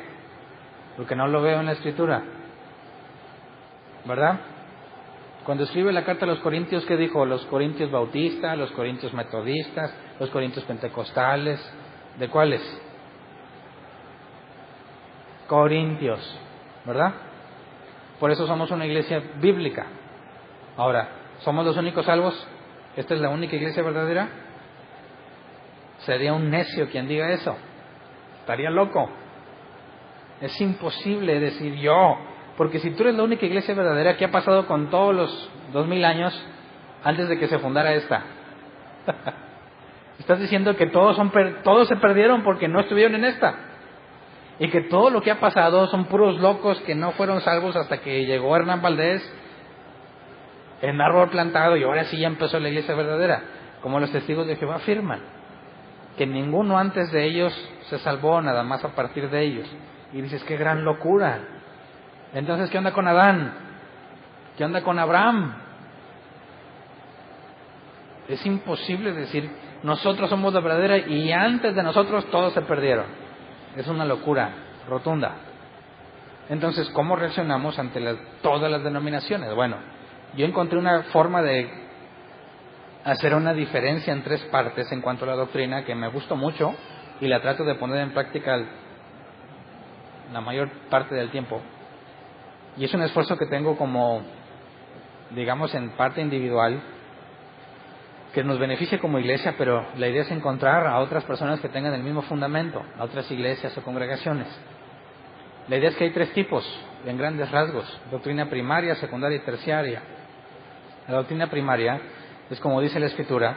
Porque no lo veo en la Escritura, ¿verdad? Cuando escribe la carta a los Corintios, ¿qué dijo? Los Corintios bautistas, los Corintios metodistas, los Corintios pentecostales. ¿De cuáles? Corintios, ¿verdad? Por eso somos una iglesia bíblica. Ahora, ¿somos los únicos salvos? ¿Esta es la única iglesia verdadera? Sería un necio quien diga eso. Estaría loco. Es imposible decir yo, porque si tú eres la única iglesia verdadera, ¿qué ha pasado con todos los 2,000 años antes de que se fundara esta? Estás diciendo que todos se perdieron porque no estuvieron en esta, y que todo lo que ha pasado son puros locos que no fueron salvos hasta que llegó Hernán Valdés en árbol plantado y ahora sí ya empezó la iglesia verdadera, como los testigos de Jehová afirman, que ninguno antes de ellos se salvó, nada más a partir de ellos. Y dices: qué gran locura. Entonces, ¿qué onda con Adán? ¿Qué onda con Abraham? Es imposible decir nosotros somos la verdadera y antes de nosotros todos se perdieron. Es una locura rotunda. Entonces, ¿cómo reaccionamos ante todas las denominaciones? Bueno, yo encontré una forma de hacer una diferencia en 3 partes en cuanto a la doctrina que me gustó mucho y la trato de poner en práctica la mayor parte del tiempo. Y es un esfuerzo que tengo como, digamos, en parte individual, que nos beneficia como iglesia, pero la idea es encontrar a otras personas que tengan el mismo fundamento, a otras iglesias o congregaciones. La idea es que hay 3 tipos, en grandes rasgos: doctrina primaria, secundaria y terciaria. La doctrina primaria es, como dice la Escritura,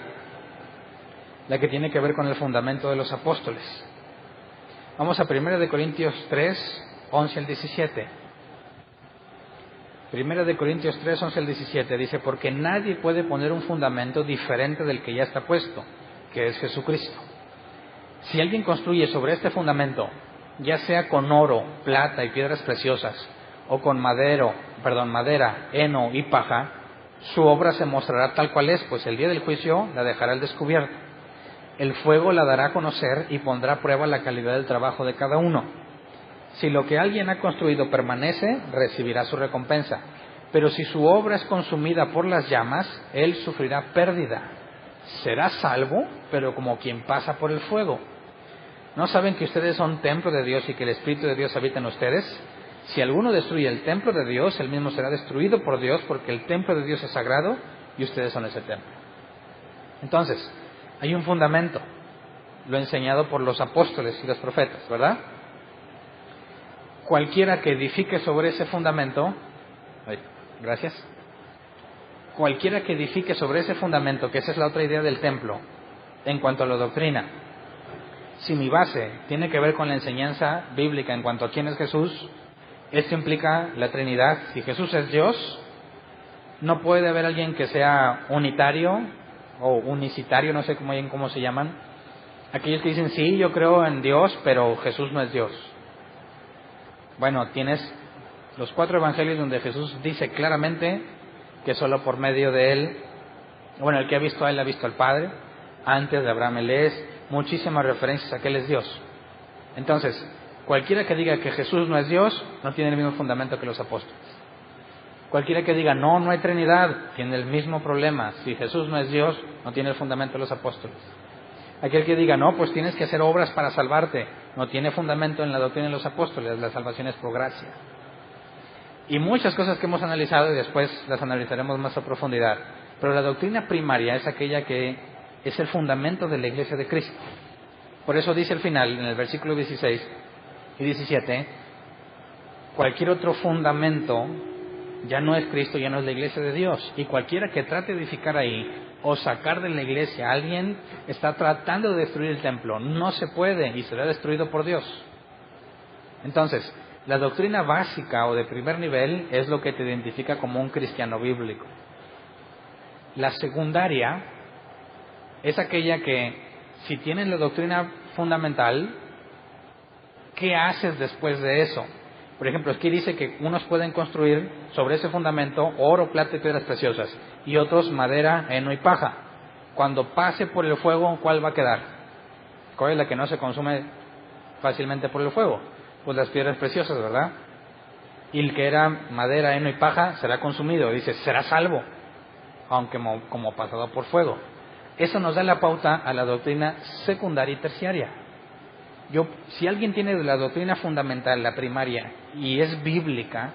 la que tiene que ver con el fundamento de los apóstoles. Vamos a 1 Corintios 3, 11 al 17. Primera de Corintios 3, 11 al 17 dice: porque nadie puede poner un fundamento diferente del que ya está puesto, que es Jesucristo. Si alguien construye sobre este fundamento, ya sea con oro, plata y piedras preciosas, o con madera, heno y paja, su obra se mostrará tal cual es, pues el día del juicio la dejará al descubierto. El fuego la dará a conocer y pondrá a prueba la calidad del trabajo de cada uno. Si lo que alguien ha construido permanece, recibirá su recompensa. Pero si su obra es consumida por las llamas, él sufrirá pérdida. Será salvo, pero como quien pasa por el fuego. ¿No saben que ustedes son templo de Dios y que el Espíritu de Dios habita en ustedes? Si alguno destruye el templo de Dios, él mismo será destruido por Dios, porque el templo de Dios es sagrado y ustedes son ese templo. Entonces, hay un fundamento, lo enseñado por los apóstoles y los profetas, ¿verdad? Cualquiera que edifique sobre ese fundamento, cualquiera que edifique sobre ese fundamento, que esa es la otra idea del templo, en cuanto a la doctrina, si mi base tiene que ver con la enseñanza bíblica en cuanto a quién es Jesús, esto implica la Trinidad. Si Jesús es Dios, no puede haber alguien que sea unitario o unicitario, no sé cómo se llaman, aquellos que dicen, sí, yo creo en Dios, pero Jesús no es Dios. Bueno, tienes los 4 evangelios donde Jesús dice claramente que solo por medio de Él, el que ha visto a Él ha visto al Padre. Antes de Abraham Él es, muchísimas referencias a que Él es Dios. Entonces, cualquiera que diga que Jesús no es Dios, no tiene el mismo fundamento que los apóstoles. Cualquiera que diga, no hay Trinidad, tiene el mismo problema. Si Jesús no es Dios, no tiene el fundamento de los apóstoles. Aquel que diga, no, pues tienes que hacer obras para salvarte, no tiene fundamento en la doctrina de los apóstoles, la salvación es por gracia. Y muchas cosas que hemos analizado y después las analizaremos más a profundidad. Pero la doctrina primaria es aquella que es el fundamento de la Iglesia de Cristo. Por eso dice al final, en el versículo 16 y 17, cualquier otro fundamento ya no es Cristo, ya no es la Iglesia de Dios. Y cualquiera que trate de edificar ahí o sacar de la iglesia a alguien, está tratando de destruir el templo. No se puede y será destruido por Dios. Entonces, la doctrina básica o de primer nivel es lo que te identifica como un cristiano bíblico. La secundaria es aquella que, si tienes la doctrina fundamental, ¿qué haces después de eso? Por ejemplo, aquí dice que unos pueden construir sobre ese fundamento oro, plata y piedras preciosas, y otros madera, heno y paja. Cuando pase por el fuego, ¿cuál va a quedar? ¿Cuál es la que no se consume fácilmente por el fuego? Pues las piedras preciosas, ¿verdad? Y el que era madera, heno y paja será consumido. Dice, será salvo, aunque como pasado por fuego. Eso nos da la pauta a la doctrina secundaria y terciaria. Si alguien tiene la doctrina fundamental, la primaria, y es bíblica,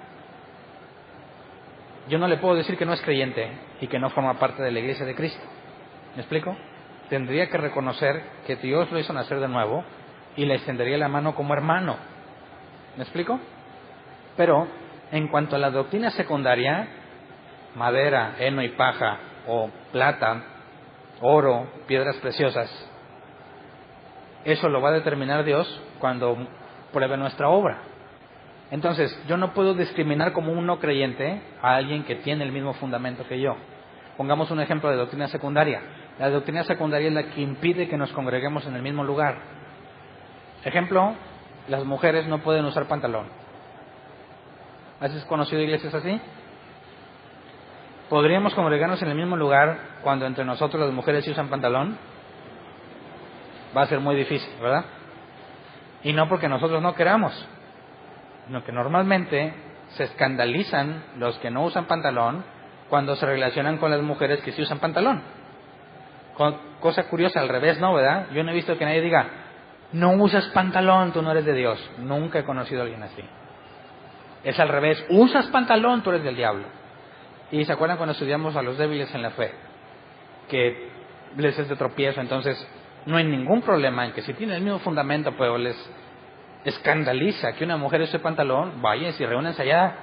yo no le puedo decir que no es creyente y que no forma parte de la Iglesia de Cristo. ¿Me explico? Tendría que reconocer que Dios lo hizo nacer de nuevo y le extendería la mano como hermano. ¿Me explico? Pero, en cuanto a la doctrina secundaria, madera, heno y paja, o plata, oro, piedras preciosas, eso lo va a determinar Dios cuando pruebe nuestra obra. Entonces, yo no puedo discriminar como un no creyente a alguien que tiene el mismo fundamento que yo. Pongamos un ejemplo de doctrina secundaria. La doctrina secundaria es la que impide que nos congreguemos en el mismo lugar. Ejemplo, las mujeres no pueden usar pantalón. ¿Has conocido iglesias así? ¿Podríamos congregarnos en el mismo lugar cuando entre nosotros las mujeres sí usan pantalón? Va a ser muy difícil, ¿verdad? Y no porque nosotros no queramos, sino que normalmente se escandalizan los que no usan pantalón cuando se relacionan con las mujeres que sí usan pantalón. Cosa curiosa, al revés, ¿no? ¿Verdad? Yo no he visto que nadie diga, no usas pantalón, tú no eres de Dios. Nunca he conocido a alguien así. Es al revés, usas pantalón, tú eres del diablo. Y se acuerdan cuando estudiamos a los débiles en la fe, que les es de tropiezo. Entonces no hay ningún problema en que si tienen el mismo fundamento, pero les escandaliza que una mujer use pantalón, vayan y reúnense allá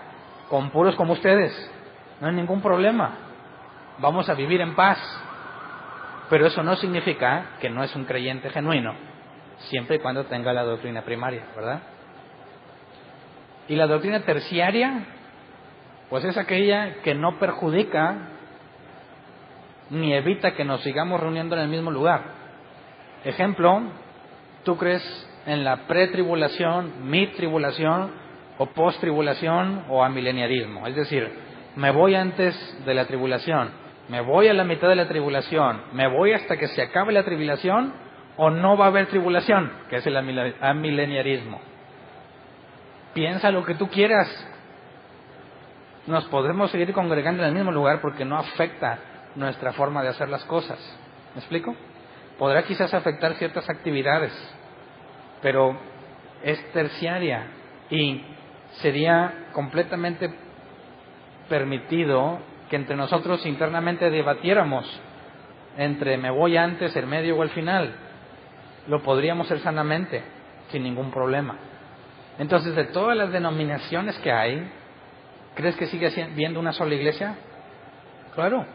con puros como ustedes. No hay ningún problema. Vamos a vivir en paz. Pero eso no significa que no es un creyente genuino, siempre y cuando tenga la doctrina primaria, ¿verdad? Y la doctrina terciaria, pues es aquella que no perjudica ni evita que nos sigamos reuniendo en el mismo lugar. Ejemplo, tú crees en la pretribulación, midtribulación o posttribulación o amileniarismo. Es decir, me voy antes de la tribulación, me voy a la mitad de la tribulación, me voy hasta que se acabe la tribulación o no va a haber tribulación, que es el amileniarismo. Piensa lo que tú quieras. Nos podremos seguir congregando en el mismo lugar porque no afecta nuestra forma de hacer las cosas. ¿Me explico? Podrá quizás afectar ciertas actividades, pero es terciaria y sería completamente permitido que entre nosotros internamente debatiéramos entre me voy antes, el medio o el final. Lo podríamos hacer sanamente, sin ningún problema. Entonces, de todas las denominaciones que hay, ¿crees que sigue viendo una sola iglesia? Claro,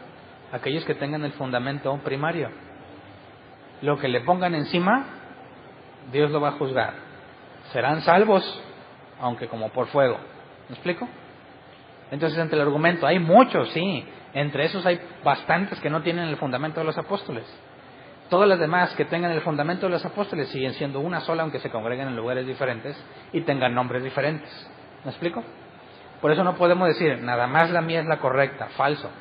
aquellos que tengan el fundamento primario. Lo que le pongan encima, Dios lo va a juzgar. Serán salvos, aunque como por fuego. ¿Me explico? Entonces, entre el argumento, hay muchos, sí. Entre esos hay bastantes que no tienen el fundamento de los apóstoles. Todas las demás que tengan el fundamento de los apóstoles siguen siendo una sola, aunque se congreguen en lugares diferentes y tengan nombres diferentes. ¿Me explico? Por eso no podemos decir, nada más la mía es la correcta. Falso.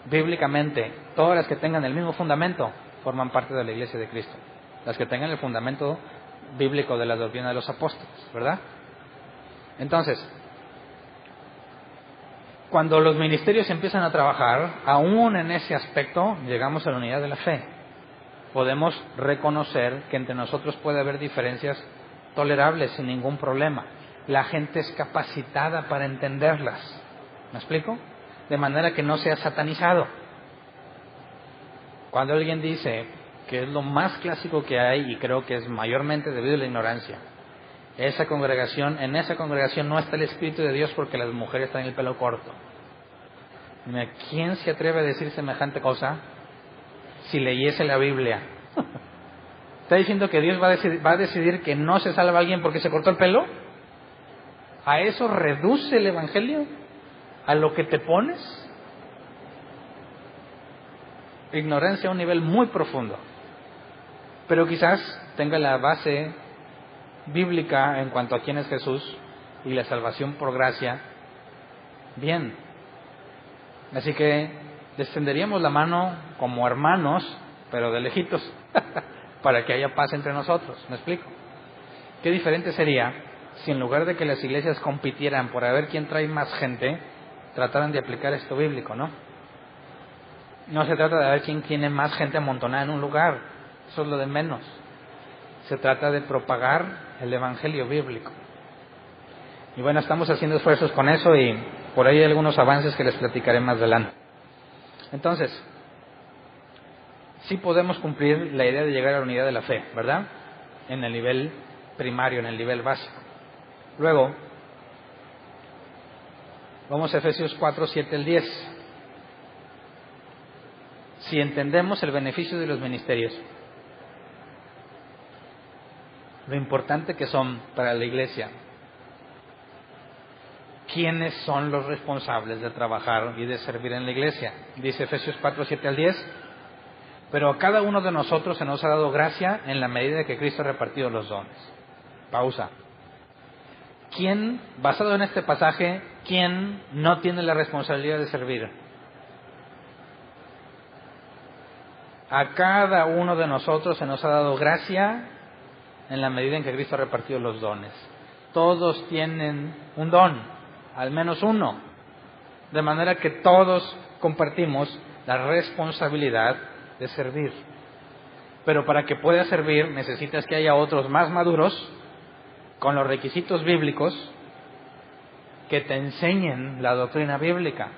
Bíblicamente, todas las que tengan el mismo fundamento forman parte de la iglesia de Cristo. Las que tengan el fundamento bíblico de la doctrina de los apóstoles, ¿verdad? Entonces, cuando los ministerios empiezan a trabajar, aún en ese aspecto llegamos a la unidad de la fe. Podemos reconocer que entre nosotros puede haber diferencias tolerables sin ningún problema. La gente es capacitada para entenderlas. ¿Me explico? De manera que no sea satanizado. Cuando alguien dice que es lo más clásico que hay, y creo que es mayormente debido a la ignorancia, en esa congregación no está el Espíritu de Dios porque las mujeres están en el pelo corto. ¿Quién se atreve a decir semejante cosa si leyese la Biblia? ¿Está diciendo que Dios va a decidir que no se salva alguien porque se cortó el pelo? ¿A eso reduce el Evangelio? ¿A lo que te pones? Ignorancia a un nivel muy profundo. Pero quizás tenga la base bíblica en cuanto a quién es Jesús y la salvación por gracia. Bien. Así que extenderíamos la mano como hermanos, pero de lejitos, para que haya paz entre nosotros. ¿Me explico? Qué diferente sería si en lugar de que las iglesias compitieran por a ver quién trae más gente, trataran de aplicar esto bíblico, ¿no? No se trata de ver quién tiene más gente amontonada en un lugar. Eso es lo de menos. Se trata de propagar el evangelio bíblico. Y bueno, estamos haciendo esfuerzos con eso y por ahí hay algunos avances que les platicaré más adelante. Entonces, sí podemos cumplir la idea de llegar a la unidad de la fe, ¿verdad? En el nivel primario, en el nivel básico. Luego, vamos a Efesios 4, 7 al 10. Si entendemos el beneficio de los ministerios, lo importante que son para la iglesia, ¿quiénes son los responsables de trabajar y de servir en la iglesia? Dice Efesios 4, 7 al 10. Pero a cada uno de nosotros se nos ha dado gracia en la medida que Cristo ha repartido los dones. Pausa. ¿Quién, basado en este pasaje, quién no tiene la responsabilidad de servir? A cada uno de nosotros se nos ha dado gracia en la medida en que Cristo ha repartido los dones. Todos tienen un don, al menos uno, de manera que todos compartimos la responsabilidad de servir. Pero para que puedas servir necesitas que haya otros más maduros con los requisitos bíblicos que te enseñen la doctrina bíblica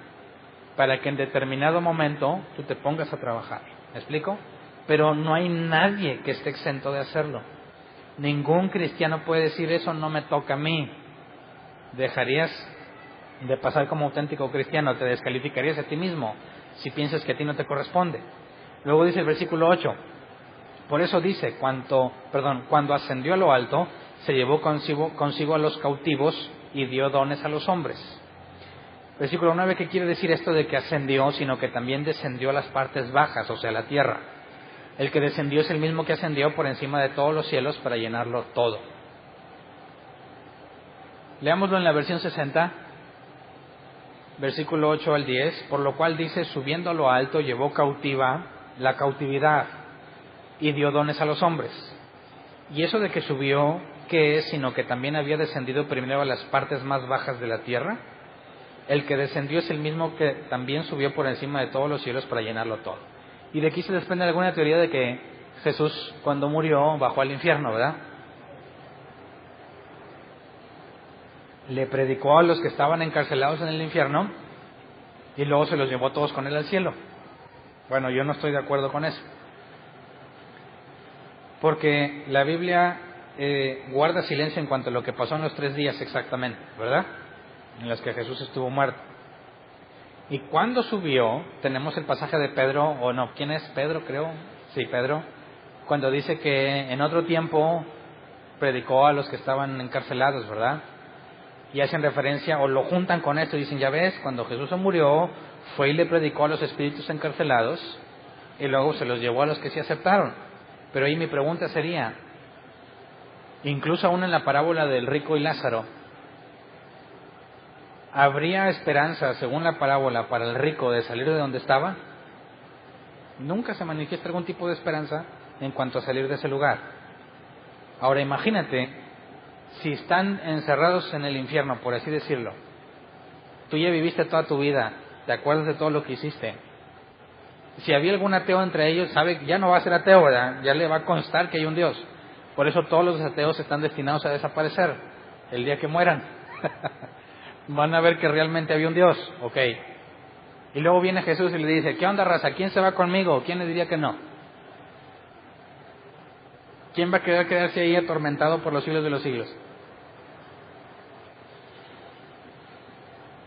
para que en determinado momento tú te pongas a trabajar. ¿Me explico? Pero no hay nadie que esté exento de hacerlo. Ningún cristiano puede decir eso no me toca a mí. Dejarías de pasar como auténtico cristiano, te descalificarías a ti mismo si piensas que a ti no te corresponde. Luego dice el versículo 8, por eso dice, cuando ascendió a lo alto, se llevó consigo a los cautivos y dio dones a los hombres. Versículo 9, ¿qué quiere decir esto de que ascendió? Sino que también descendió a las partes bajas, o sea, a la tierra. El que descendió es el mismo que ascendió por encima de todos los cielos para llenarlo todo. Leámoslo en la versión 60, versículo 8 al 10, por lo cual dice, subiendo a lo alto llevó cautiva la cautividad y dio dones a los hombres. Y eso de que subió, ¿qué es? Sino que también había descendido primero a las partes más bajas de la tierra. El que descendió es el mismo que también subió por encima de todos los cielos para llenarlo todo. Y de aquí se desprende alguna teoría de que Jesús, cuando murió, bajó al infierno, ¿verdad? Le predicó a los que estaban encarcelados en el infierno y luego se los llevó todos con él al cielo. Bueno, yo no estoy de acuerdo con eso, porque la Biblia guarda silencio en cuanto a lo que pasó en los 3 días exactamente, ¿verdad? En los que Jesús estuvo muerto. Y cuando subió, tenemos el pasaje de Pedro, o no, ¿quién es? Pedro, creo. Sí, Pedro, cuando dice que en otro tiempo predicó a los que estaban encarcelados, ¿verdad? Y hacen referencia, o lo juntan con esto, y dicen, ya ves, cuando Jesús se murió, fue y le predicó a los espíritus encarcelados, y luego se los llevó a los que sí aceptaron. Pero ahí mi pregunta sería, incluso aún en la parábola del rico y Lázaro, ¿habría esperanza, según la parábola, para el rico de salir de donde estaba? Nunca se manifiesta algún tipo de esperanza en cuanto a salir de ese lugar. Ahora imagínate, si están encerrados en el infierno, por así decirlo, tú ya viviste toda tu vida, te acuerdas de todo lo que hiciste. Si había algún ateo entre ellos, sabe que ya no va a ser ateo, ¿verdad? Ya le va a constar que hay un Dios. Por eso todos los ateos están destinados a desaparecer el día que mueran. Van a ver que realmente había un Dios, ok. Y luego viene Jesús y le dice, ¿qué onda, raza? ¿Quién se va conmigo? ¿Quién le diría que no? ¿Quién va a querer quedarse ahí atormentado por los siglos de los siglos?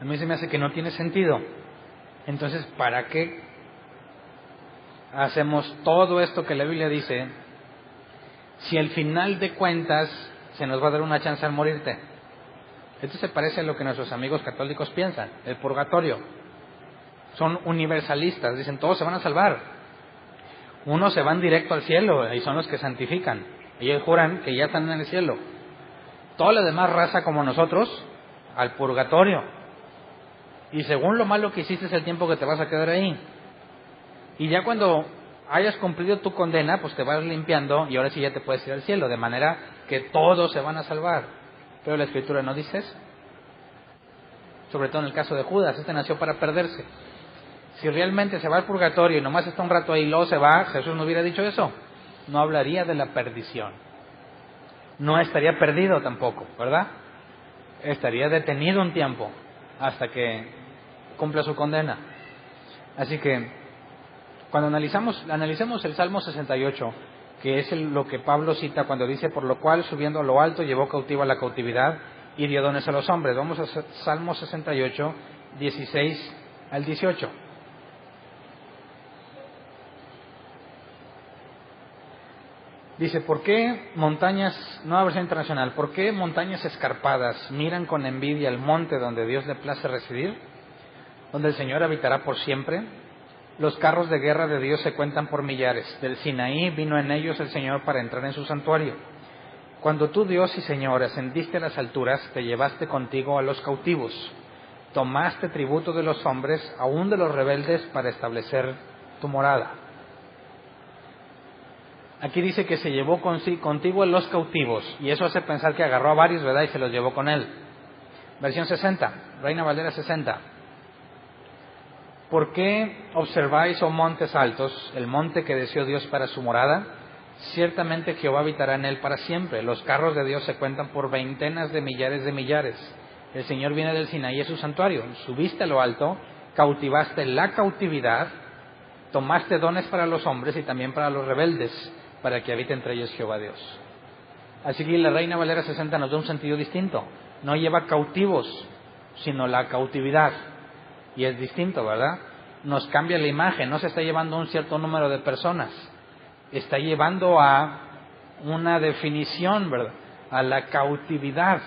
A mí se me hace que no tiene sentido. Entonces, ¿para qué hacemos todo esto que la Biblia dice si al final de cuentas se nos va a dar una chance al morirte? Esto se parece a lo que nuestros amigos católicos piensan, el purgatorio. Son universalistas, dicen todos se van a salvar. Unos se van directo al cielo y son los que santifican. Ellos juran que ya están en el cielo. Toda la demás raza como nosotros, al purgatorio. Y según lo malo que hiciste es el tiempo que te vas a quedar ahí. Y ya cuando hayas cumplido tu condena, pues te vas limpiando y ahora sí ya te puedes ir al cielo, de manera que todos se van a salvar. Pero la Escritura no dice eso. Sobre todo en el caso de Judas, este nació para perderse. Si realmente se va al purgatorio y nomás está un rato ahí y luego se va, Jesús no hubiera dicho eso. No hablaría de la perdición. No estaría perdido tampoco, ¿verdad? Estaría detenido un tiempo hasta que cumpla su condena. Así que cuando analicemos el Salmo 68, que es lo que Pablo cita cuando dice, por lo cual subiendo a lo alto llevó cautiva la cautividad y dio dones a los hombres. Vamos a Salmo 68, 16 al 18. Dice, ¿por qué montañas, nueva versión internacional, por qué montañas escarpadas miran con envidia el monte donde Dios le place residir, donde el Señor habitará por siempre? Los carros de guerra de Dios se cuentan por millares. Del Sinaí vino en ellos el Señor para entrar en su santuario. Cuando tú, Dios y Señor, ascendiste a las alturas, te llevaste contigo a los cautivos. Tomaste tributo de los hombres, aún de los rebeldes, para establecer tu morada. Aquí dice que se llevó contigo a los cautivos, y eso hace pensar que agarró a varios, ¿verdad? Y se los llevó con él. Versión 60, Reina Valera 60. ¿Por qué observáis, oh montes altos, el monte que deseó Dios para su morada? Ciertamente Jehová habitará en él para siempre. Los carros de Dios se cuentan por veintenas de millares de millares. El Señor viene del Sinaí, es su santuario. Subiste a lo alto, cautivaste la cautividad, tomaste dones para los hombres y también para los rebeldes, para que habite entre ellos Jehová Dios. Así que la Reina Valera 60 nos da un sentido distinto. No lleva cautivos, sino la cautividad. Y es distinto, ¿verdad? Nos cambia la imagen, no se está llevando a un cierto número de personas, está llevando a una definición, ¿verdad?, a la cautividad,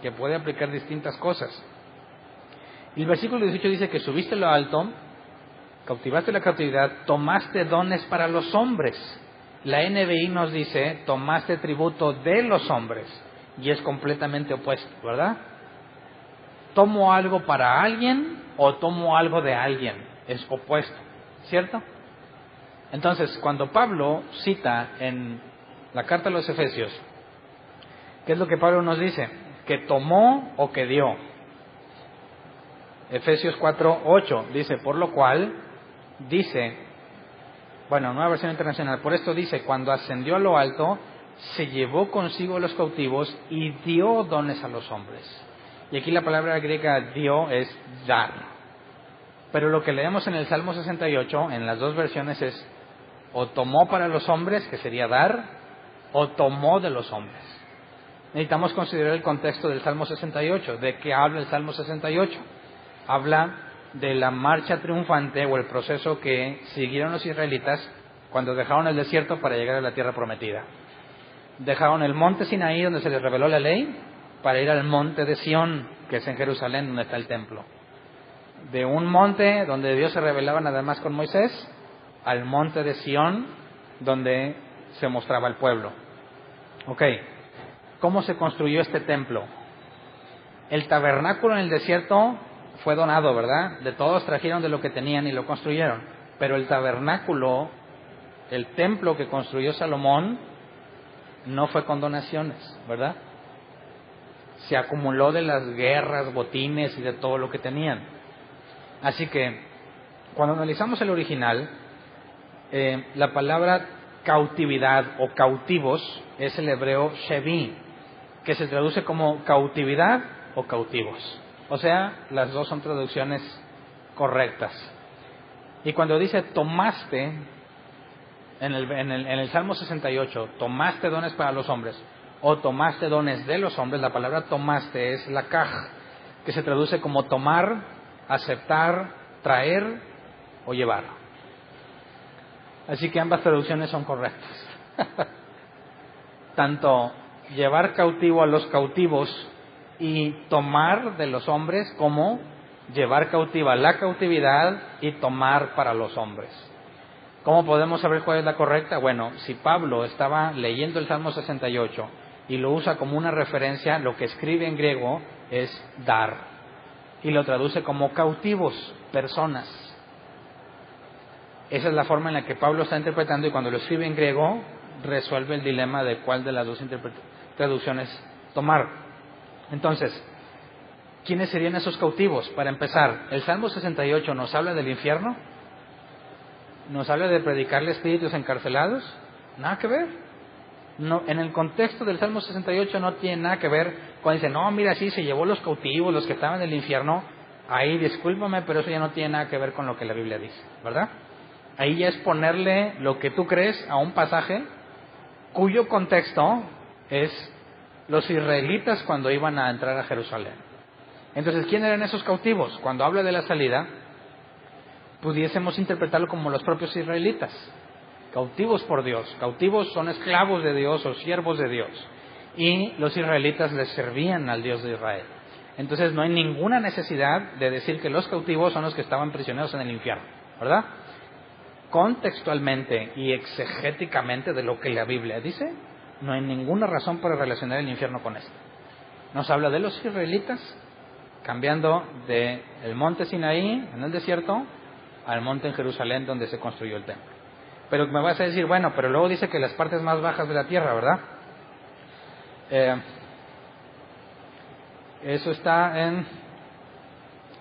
que puede aplicar distintas cosas. Y el versículo 18 dice que subiste lo alto, cautivaste la cautividad, tomaste dones para los hombres. La NBI nos dice, tomaste tributo de los hombres, y es completamente opuesto, ¿verdad? ¿Tomo algo para alguien o tomo algo de alguien? Es opuesto, ¿cierto? Entonces, cuando Pablo cita en la carta a los Efesios, ¿qué es lo que Pablo nos dice? ¿Que tomó o que dio? Efesios 4:8 dice, por lo cual, dice, bueno, nueva versión internacional, por esto dice, cuando ascendió a lo alto, se llevó consigo a los cautivos y dio dones a los hombres. Y aquí la palabra griega dio es dar. Pero lo que leemos en el Salmo 68, en las dos versiones, es o tomó para los hombres, que sería dar, o tomó de los hombres. Necesitamos considerar el contexto del Salmo 68. ¿De qué habla el Salmo 68? Habla de la marcha triunfante o el proceso que siguieron los israelitas cuando dejaron el desierto para llegar a la tierra prometida. Dejaron el monte Sinaí, donde se les reveló la ley, para ir al monte de Sión, que es en Jerusalén, donde está el templo. De un monte donde Dios se revelaba nada más con Moisés, al monte de Sión, donde se mostraba el pueblo. Ok, ¿cómo se construyó este templo? El tabernáculo en el desierto fue donado, ¿verdad? De todos trajeron de lo que tenían y lo construyeron. Pero el tabernáculo, el templo que construyó Salomón, no fue con donaciones, ¿verdad? Se acumuló de las guerras, botines y de todo lo que tenían. Así que, cuando analizamos el original, la palabra cautividad o cautivos es el hebreo shevi, que se traduce como cautividad o cautivos. O sea, las dos son traducciones correctas. Y cuando dice tomaste, en el Salmo 68, tomaste dones para los hombres, o tomaste dones de los hombres, la palabra tomaste es la kaj, que se traduce como tomar, aceptar, traer o llevar. Así que ambas traducciones son correctas. Tanto llevar cautivo a los cautivos y tomar de los hombres, como llevar cautiva la cautividad y tomar para los hombres. ¿Cómo podemos saber cuál es la correcta? Bueno, si Pablo estaba leyendo el Salmo 68 y lo usa como una referencia, lo que escribe en griego es dar, y lo traduce como cautivos, personas. Esa es la forma en la que Pablo está interpretando, y cuando lo escribe en griego resuelve el dilema de cuál de las dos traducciones tomar. Entonces, ¿quiénes serían esos cautivos? Para empezar, ¿el Salmo 68 nos habla del infierno? ¿Nos habla de predicarle a espíritus encarcelados? Nada que ver. No, en el contexto del Salmo 68 no tiene nada que ver cuando dice, no, mira, sí, se llevó los cautivos, los que estaban en el infierno. Ahí, discúlpame, pero eso ya no tiene nada que ver con lo que la Biblia dice, ¿verdad? Ahí ya es ponerle lo que tú crees a un pasaje cuyo contexto es los israelitas cuando iban a entrar a Jerusalén. Entonces, ¿quién eran esos cautivos? Cuando habla de la salida, pudiésemos interpretarlo como los propios israelitas, cautivos por Dios. Cautivos son esclavos de Dios o siervos de Dios, y los israelitas les servían al Dios de Israel. Entonces no hay ninguna necesidad de decir que los cautivos son los que estaban prisioneros en el infierno, ¿verdad? Contextualmente y exegéticamente de lo que la Biblia dice, no hay ninguna razón para relacionar el infierno con esto. Nos habla de los israelitas cambiando del monte Sinaí en el desierto al monte en Jerusalén donde se construyó el templo. Pero me vas a decir, bueno, pero luego dice que las partes más bajas de la tierra, ¿verdad? Eso está en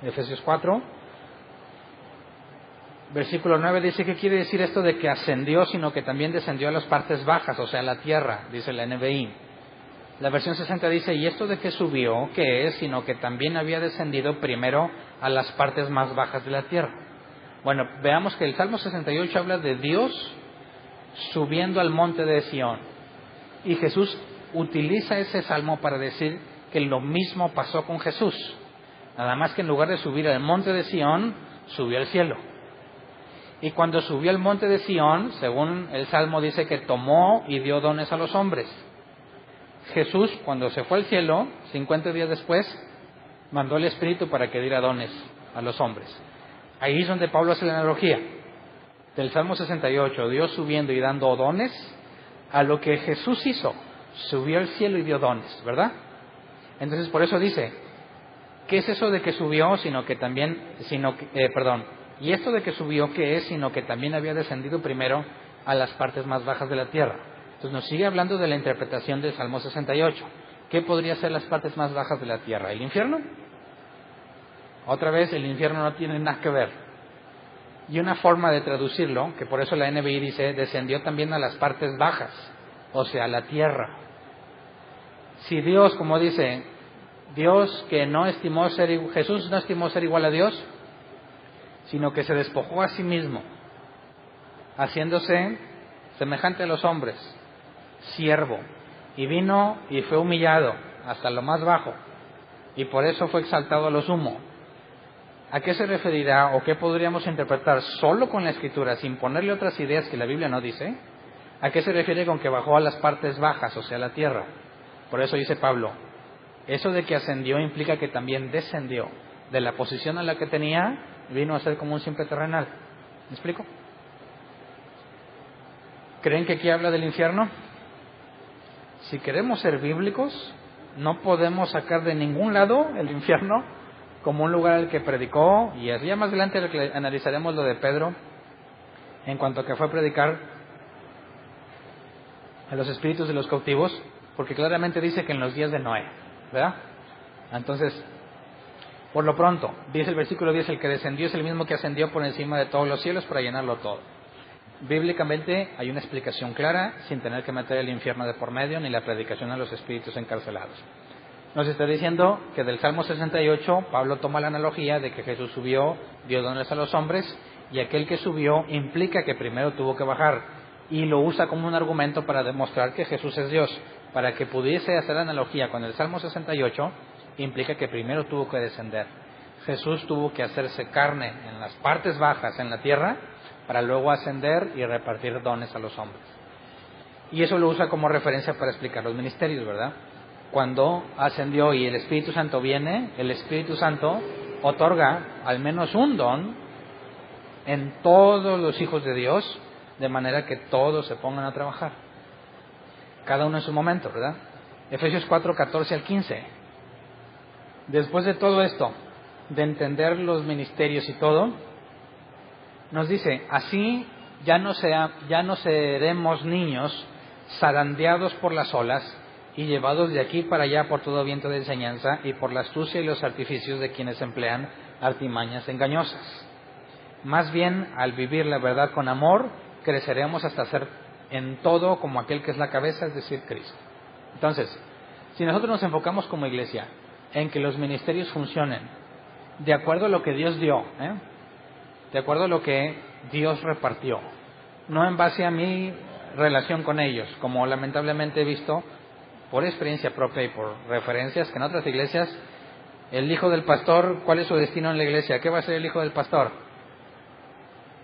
Efesios 4, versículo 9, dice, ¿qué quiere decir esto de que ascendió, sino que también descendió a las partes bajas, o sea, a la tierra? Dice la NBI. La versión 60 dice, ¿y esto de que subió, qué es? Sino que también había descendido primero a las partes más bajas de la tierra. Bueno, veamos que el Salmo 68 habla de Dios subiendo al monte de Sión, y Jesús utiliza ese salmo para decir que lo mismo pasó con Jesús, nada más que en lugar de subir al monte de Sión, subió al cielo. Y cuando subió al monte de Sión, según el salmo dice que tomó y dio dones a los hombres. Jesús, cuando se fue al cielo, 50 días después, mandó el Espíritu para que diera dones a los hombres. Ahí es donde Pablo hace la analogía del Salmo 68, Dios subiendo y dando dones, a lo que Jesús hizo, subió al cielo y dio dones, ¿verdad? Entonces por eso dice, ¿qué es eso de que subió? Y esto de que subió, ¿qué es? Sino que también había descendido primero a las partes más bajas de la tierra. Entonces nos sigue hablando de la interpretación del Salmo 68. ¿Qué podría ser las partes más bajas de la tierra? ¿El infierno? Otra vez, el infierno no tiene nada que ver. Y una forma de traducirlo, que por eso la NBI dice, descendió también a las partes bajas, o sea, a la tierra. Si Dios, como dice, Dios que no estimó Jesús no estimó ser igual a Dios, sino que se despojó a sí mismo, haciéndose semejante a los hombres, siervo, y vino y fue humillado hasta lo más bajo, y por eso fue exaltado a lo sumo. ¿A qué se referirá o qué podríamos interpretar solo con la Escritura, sin ponerle otras ideas que la Biblia no dice? ¿A qué se refiere con que bajó a las partes bajas, o sea, a la tierra? Por eso dice Pablo, eso de que ascendió implica que también descendió. De la posición en la que tenía, vino a ser como un simple terrenal. ¿Me explico? ¿Creen que aquí habla del infierno? Si queremos ser bíblicos, no podemos sacar de ningún lado el infierno como un lugar al que predicó, y ya más adelante analizaremos lo de Pedro en cuanto a que fue a predicar a los espíritus de los cautivos, porque claramente dice que en los días de Noé, ¿verdad? Entonces, por lo pronto, dice el versículo 10, el que descendió es el mismo que ascendió por encima de todos los cielos para llenarlo todo. Bíblicamente hay una explicación clara, sin tener que meter el infierno de por medio, ni la predicación a los espíritus encarcelados. Nos está diciendo que del Salmo 68, Pablo toma la analogía de que Jesús subió, dio dones a los hombres, y aquel que subió implica que primero tuvo que bajar, y lo usa como un argumento para demostrar que Jesús es Dios. Para que pudiese hacer analogía con el Salmo 68, implica que primero tuvo que descender. Jesús tuvo que hacerse carne en las partes bajas en la tierra, para luego ascender y repartir dones a los hombres. Y eso lo usa como referencia para explicar los ministerios, ¿verdad? Cuando ascendió y el Espíritu Santo viene, el Espíritu Santo otorga al menos un don en todos los hijos de Dios, de manera que todos se pongan a trabajar. Cada uno en su momento, ¿verdad? Efesios 4, 14 al 15. Después de todo esto, de entender los ministerios y todo, nos dice, así ya no seremos niños zarandeados por las olas y llevados de aquí para allá por todo viento de enseñanza y por la astucia y los artificios de quienes emplean artimañas engañosas. Más bien, al vivir la verdad con amor, creceremos hasta ser en todo como aquel que es la cabeza, es decir, Cristo. Entonces, si nosotros nos enfocamos como iglesia en que los ministerios funcionen de acuerdo a lo que Dios dio, de acuerdo a lo que Dios repartió, no en base a mi relación con ellos, como lamentablemente he visto por experiencia propia y por referencias que en otras iglesias, el hijo del pastor, ¿cuál es su destino en la iglesia? ¿Qué va a ser el hijo del pastor?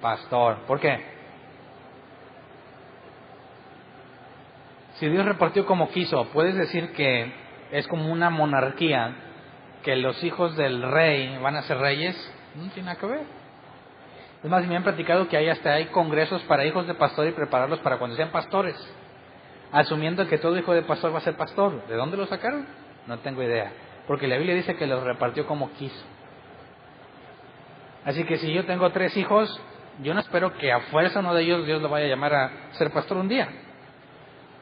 Pastor. ¿Por qué? Si Dios repartió como quiso, ¿puedes decir que es como una monarquía, que los hijos del rey van a ser reyes? No tiene nada que ver. Es más, me han platicado que hay congresos para hijos de pastor y prepararlos para cuando sean pastores, asumiendo que todo hijo de pastor va a ser pastor. ¿De dónde lo sacaron? No tengo idea, porque la Biblia dice que los repartió como quiso. Así que si yo tengo 3 hijos, yo no espero que a fuerza uno de ellos Dios lo vaya a llamar a ser pastor un día.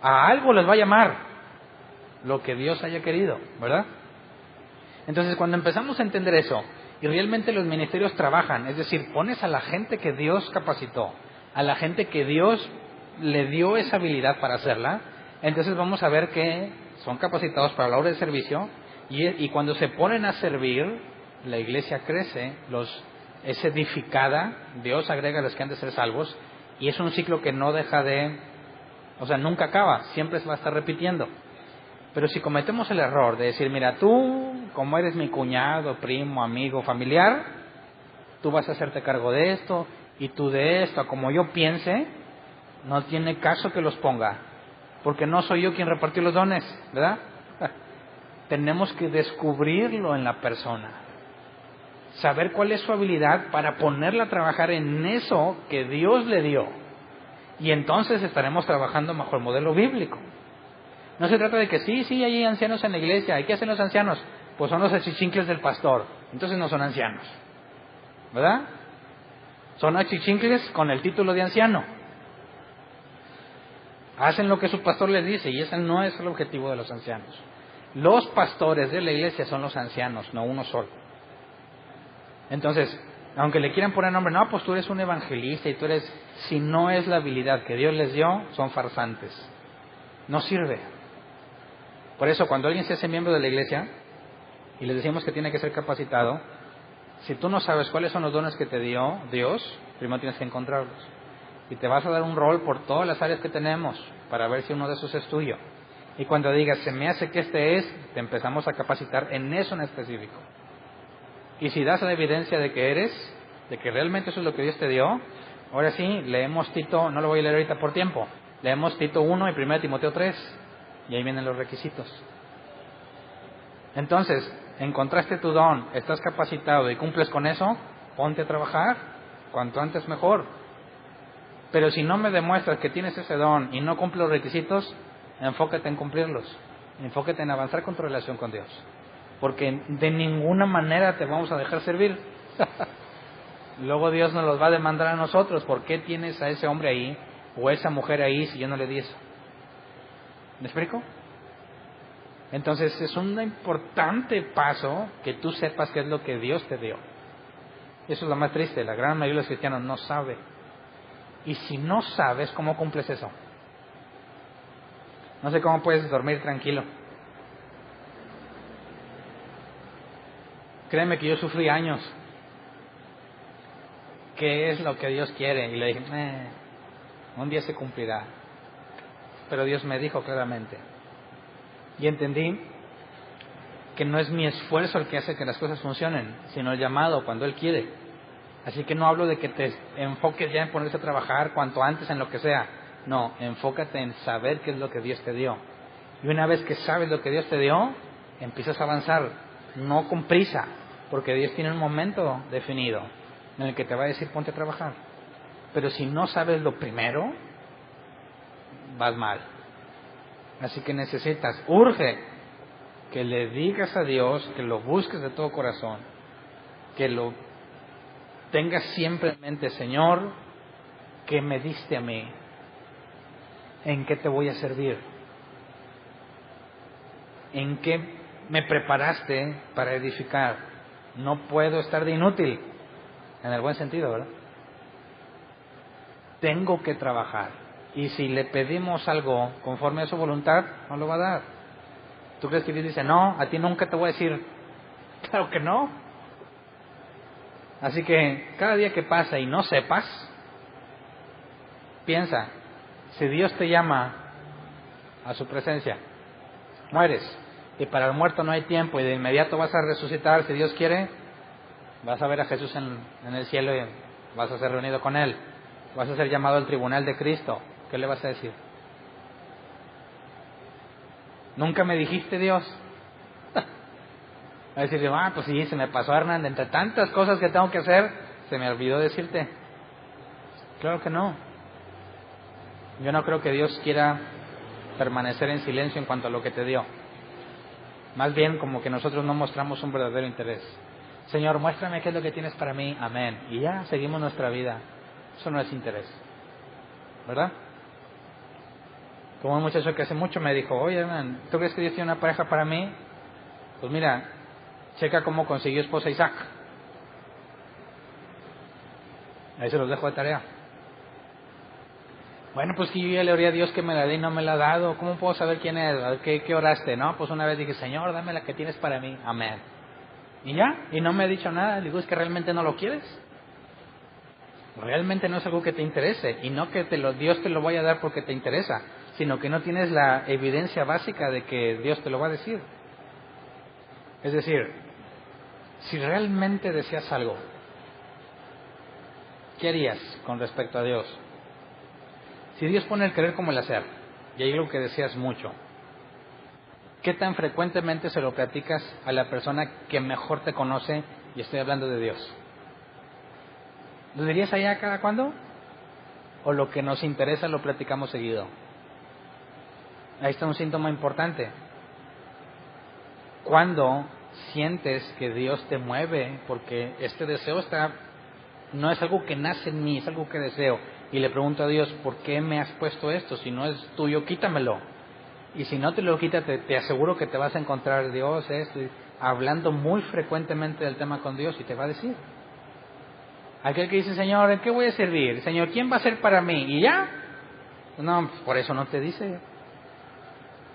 A algo les va a llamar, lo que Dios haya querido, ¿verdad? Entonces, cuando empezamos a entender eso, y realmente los ministerios trabajan, es decir, pones a la gente que Dios capacitó, a la gente que Dios le dio esa habilidad para hacerla, entonces vamos a ver que son capacitados para la obra de servicio, y cuando se ponen a servir, la iglesia crece, es edificada, Dios agrega a los que han de ser salvos, y es un ciclo que no deja nunca acaba, siempre se va a estar repitiendo. Pero si cometemos el error de decir, mira, tú, como eres mi cuñado, primo, amigo, familiar, tú vas a hacerte cargo de esto, y tú de esto, como yo piense, no tiene caso que los ponga. porque no soy yo quien repartió los dones, ¿verdad? Tenemos que descubrirlo en la persona, saber cuál es su habilidad para ponerla a trabajar en eso que Dios le dio, y entonces estaremos trabajando bajo el modelo bíblico. No se trata de que sí, hay ancianos en la iglesia. ¿Y qué hacen los ancianos? Pues son los achichincles del pastor. Entonces no son ancianos, ¿verdad? Son achichincles con el título de anciano. Hacen lo que su pastor les dice, y ese no es el objetivo de los ancianos. Los pastores de la iglesia son los ancianos, no uno solo. Entonces, aunque le quieran poner nombre, no, pues tú eres un evangelista y tú eres... Si no es la habilidad que Dios les dio, son farsantes. No sirve. Por eso, cuando alguien se hace miembro de la iglesia y le decimos que tiene que ser capacitado, si tú no sabes cuáles son los dones que te dio Dios, primero tienes que encontrarlos. Y te vas a dar un rol por todas las áreas que tenemos para ver si uno de esos es tuyo. Y cuando digas, se me hace que este es, te empezamos a capacitar en eso en específico. Y si das la evidencia de que eres, de que realmente eso es lo que Dios te dio, ahora sí, leemos Tito, no lo voy a leer ahorita por tiempo, leemos Tito 1 y 1 Timoteo 3, y ahí vienen los requisitos. Entonces, encontraste tu don, estás capacitado y cumples con eso, ponte a trabajar, cuanto antes mejor. Pero si no me demuestras que tienes ese don y no cumples los requisitos, enfócate en cumplirlos, enfócate en avanzar con tu relación con Dios, porque de ninguna manera te vamos a dejar servir. Luego Dios nos los va a demandar a nosotros. ¿Por qué tienes a ese hombre ahí o esa mujer ahí si yo no le di eso? ¿Me explico? Entonces es un importante paso que tú sepas qué es lo que Dios te dio. Eso es lo más triste, la gran mayoría de los cristianos no sabe. Y si no sabes, ¿cómo cumples eso? No sé cómo puedes dormir tranquilo. Créeme que yo sufrí años. ¿Qué es lo que Dios quiere? Y le dije, un día se cumplirá. Pero Dios me dijo claramente. Y entendí que no es mi esfuerzo el que hace que las cosas funcionen, sino el llamado cuando Él quiere. Así que no hablo de que te enfoques ya en ponerse a trabajar cuanto antes en lo que sea. No, enfócate en saber qué es lo que Dios te dio. Y una vez que sabes lo que Dios te dio, empiezas a avanzar, no con prisa, porque Dios tiene un momento definido en el que te va a decir ponte a trabajar. Pero si no sabes lo primero, vas mal. Así que necesitas, urge, que le digas a Dios, que lo busques de todo corazón, que lo tengas siempre en mente, Señor, ¿qué me diste a mí? ¿En qué te voy a servir? ¿En qué me preparaste para edificar? No puedo estar de inútil, en el buen sentido, ¿verdad? Tengo que trabajar. Y si le pedimos algo conforme a su voluntad, no lo va a dar. ¿Tú crees que Dios dice, no, a ti nunca te voy a decir? Claro que no. Así que cada día que pasa y no sepas, piensa, si Dios te llama a su presencia, mueres, y para el muerto no hay tiempo, y de inmediato vas a resucitar, si Dios quiere, vas a ver a Jesús en el cielo y vas a ser reunido con Él, vas a ser llamado al tribunal de Cristo. ¿Qué le vas a decir? ¿Nunca me dijiste, Dios? Va a decir, pues sí, se me pasó, Hernán, entre tantas cosas que tengo que hacer, se me olvidó decirte. Claro que no. Yo no creo que Dios quiera permanecer en silencio en cuanto a lo que te dio. Más bien como que nosotros no mostramos un verdadero interés. Señor, muéstrame qué es lo que tienes para mí, amén. Y ya seguimos nuestra vida. Eso no es interés, ¿verdad? Como un muchacho que hace mucho me dijo, oye, Hernán, ¿tú crees que Dios tiene una pareja para mí? Pues mira, checa cómo consiguió esposa Isaac. Ahí se los dejo de tarea. Bueno, pues que yo ya le oré a Dios que me la dé y no me la ha dado. ¿Cómo puedo saber quién es? ¿Qué oraste? No, pues una vez dije, Señor, dame la que tienes para mí. Amén. Y ya, y no me ha dicho nada. Digo, es que realmente no lo quieres. Realmente no es algo que te interese. Y no que Dios te lo vaya a dar porque te interesa, sino que no tienes la evidencia básica de que Dios te lo va a decir. Es decir, si realmente deseas algo, ¿qué harías con respecto a Dios? Si Dios pone el querer como el hacer, Y hay algo que deseas mucho. ¿Qué tan frecuentemente se lo platicas a la persona que mejor te conoce? Y estoy hablando de Dios. ¿Lo dirías allá cada cuándo? ¿O lo que nos interesa lo platicamos seguido? Ahí está un síntoma importante. Cuando sientes que Dios te mueve, porque este deseo no es algo que nace en mí, es algo que deseo. Y le pregunto a Dios, ¿por qué me has puesto esto? Si no es tuyo, quítamelo. Y si no te lo quita, te aseguro que te vas a encontrar Dios, hablando muy frecuentemente del tema con Dios, y te va a decir. Aquel que dice, Señor, ¿en qué voy a servir? Señor, ¿quién va a ser para mí? ¿Y ya? No, por eso no te dice.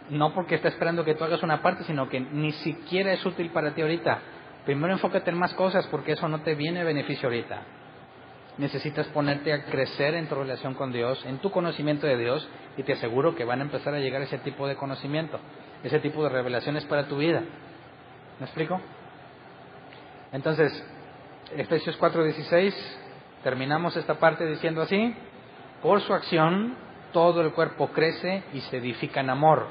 No porque está esperando que tú hagas una parte, sino que ni siquiera es útil para ti ahorita. Primero enfócate en más cosas, porque eso no te viene beneficio ahorita. Necesitas ponerte a crecer en tu relación con Dios, en tu conocimiento de Dios, y te aseguro que van a empezar a llegar ese tipo de conocimiento, ese tipo de revelaciones para tu vida. ¿Me explico? Entonces, Efesios 4:16, terminamos esta parte diciendo así: por su acción todo el cuerpo crece y se edifica en amor,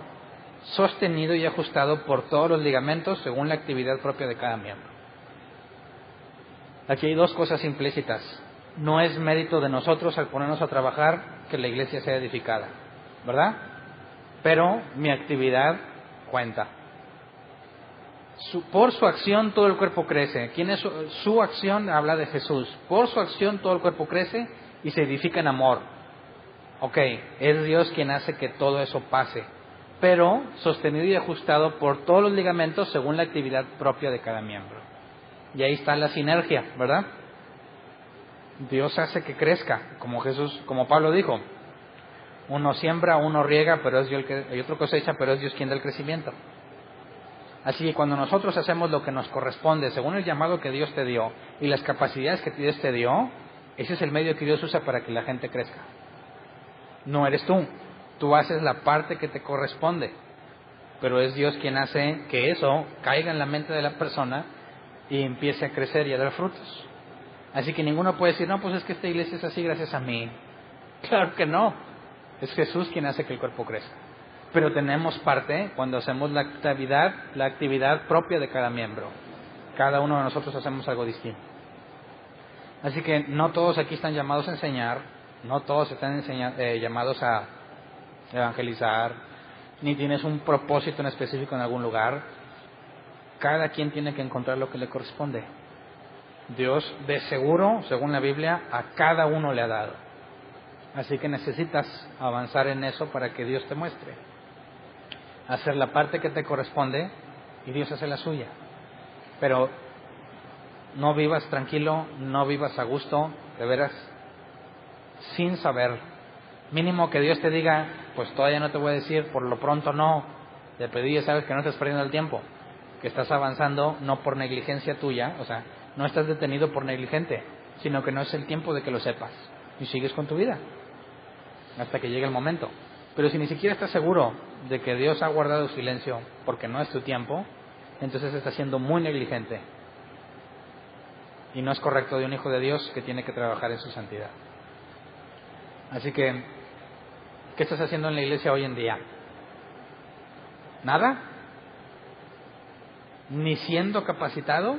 sostenido y ajustado por todos los ligamentos según la actividad propia de cada miembro. Aquí hay dos cosas implícitas. No es mérito de nosotros al ponernos a trabajar que la iglesia sea edificada, ¿verdad? Pero mi actividad cuenta. Por su acción todo el cuerpo crece. ¿Quién es su acción? Habla de Jesús. Por su acción todo el cuerpo crece y se edifica en amor. Ok, es Dios quien hace que todo eso pase, pero sostenido y ajustado por todos los ligamentos según la actividad propia de cada miembro. Y ahí está la sinergia, ¿verdad? Dios hace que crezca, como Pablo dijo, uno siembra, uno riega, pero es Dios hay otro cosecha, pero es Dios quien da el crecimiento. Así que cuando nosotros hacemos lo que nos corresponde, según el llamado que Dios te dio y las capacidades que Dios te dio, ese es el medio que Dios usa para que la gente crezca. No eres tú haces la parte que te corresponde, pero es Dios quien hace que eso caiga en la mente de la persona y empiece a crecer y a dar frutos. Así que ninguno puede decir, no, pues es que esta iglesia es así gracias a mí. Claro que no, es Jesús quien hace que el cuerpo crezca. Pero tenemos parte cuando hacemos la actividad propia de cada miembro. Cada uno de nosotros hacemos algo distinto. Así que no todos aquí están llamados a enseñar, no todos están llamados a evangelizar, ni tienes un propósito en específico en algún lugar. Cada quien tiene que encontrar lo que le corresponde. Dios, de seguro, según la Biblia, a cada uno le ha dado. Así que necesitas avanzar en eso para que Dios te muestre. Hacer la parte que te corresponde y Dios hace la suya. Pero no vivas tranquilo, no vivas a gusto, de veras, sin saber. Mínimo que Dios te diga, pues todavía no te voy a decir, por lo pronto no. Te pedí, ya sabes que no estás perdiendo el tiempo, que estás avanzando no por negligencia tuya, o sea, no estás detenido por negligente, sino que no es el tiempo de que lo sepas y sigues con tu vida hasta que llegue el momento. Pero si ni siquiera estás seguro de que Dios ha guardado silencio porque no es tu tiempo, entonces estás siendo muy negligente y no es correcto de un hijo de Dios que tiene que trabajar en su santidad. Así que, ¿qué estás haciendo en la iglesia hoy en día? ¿Nada? ¿Ni siendo capacitado?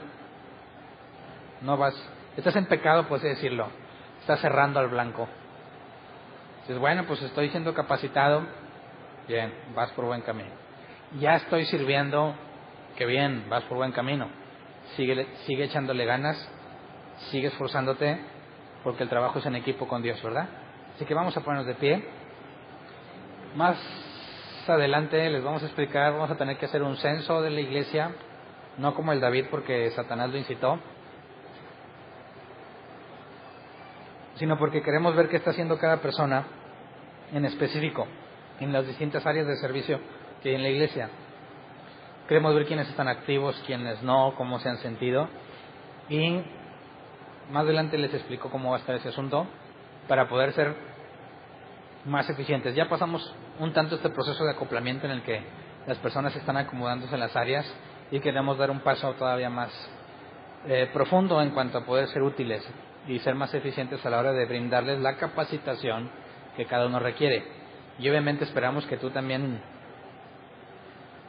No vas, estás en pecado, puedes decirlo, estás cerrando al blanco. Dices, bueno, pues estoy siendo capacitado, bien, vas por buen camino. Ya estoy sirviendo, que bien, vas por buen camino. Sigue echándole ganas, sigue esforzándote, porque el trabajo es en equipo con Dios, ¿verdad? Así que vamos a ponernos de pie. Más adelante les vamos a explicar, vamos a tener que hacer un censo de la iglesia, no como el David porque Satanás lo incitó, sino porque queremos ver qué está haciendo cada persona en específico, en las distintas áreas de servicio que hay en la iglesia. Queremos ver quiénes están activos, quiénes no, cómo se han sentido, y más adelante les explico cómo va a estar ese asunto para poder ser más eficientes. Ya pasamos un tanto este proceso de acoplamiento en el que las personas están acomodándose en las áreas y queremos dar un paso todavía más profundo en cuanto a poder ser útiles y ser más eficientes a la hora de brindarles la capacitación que cada uno requiere. Y obviamente esperamos que tú también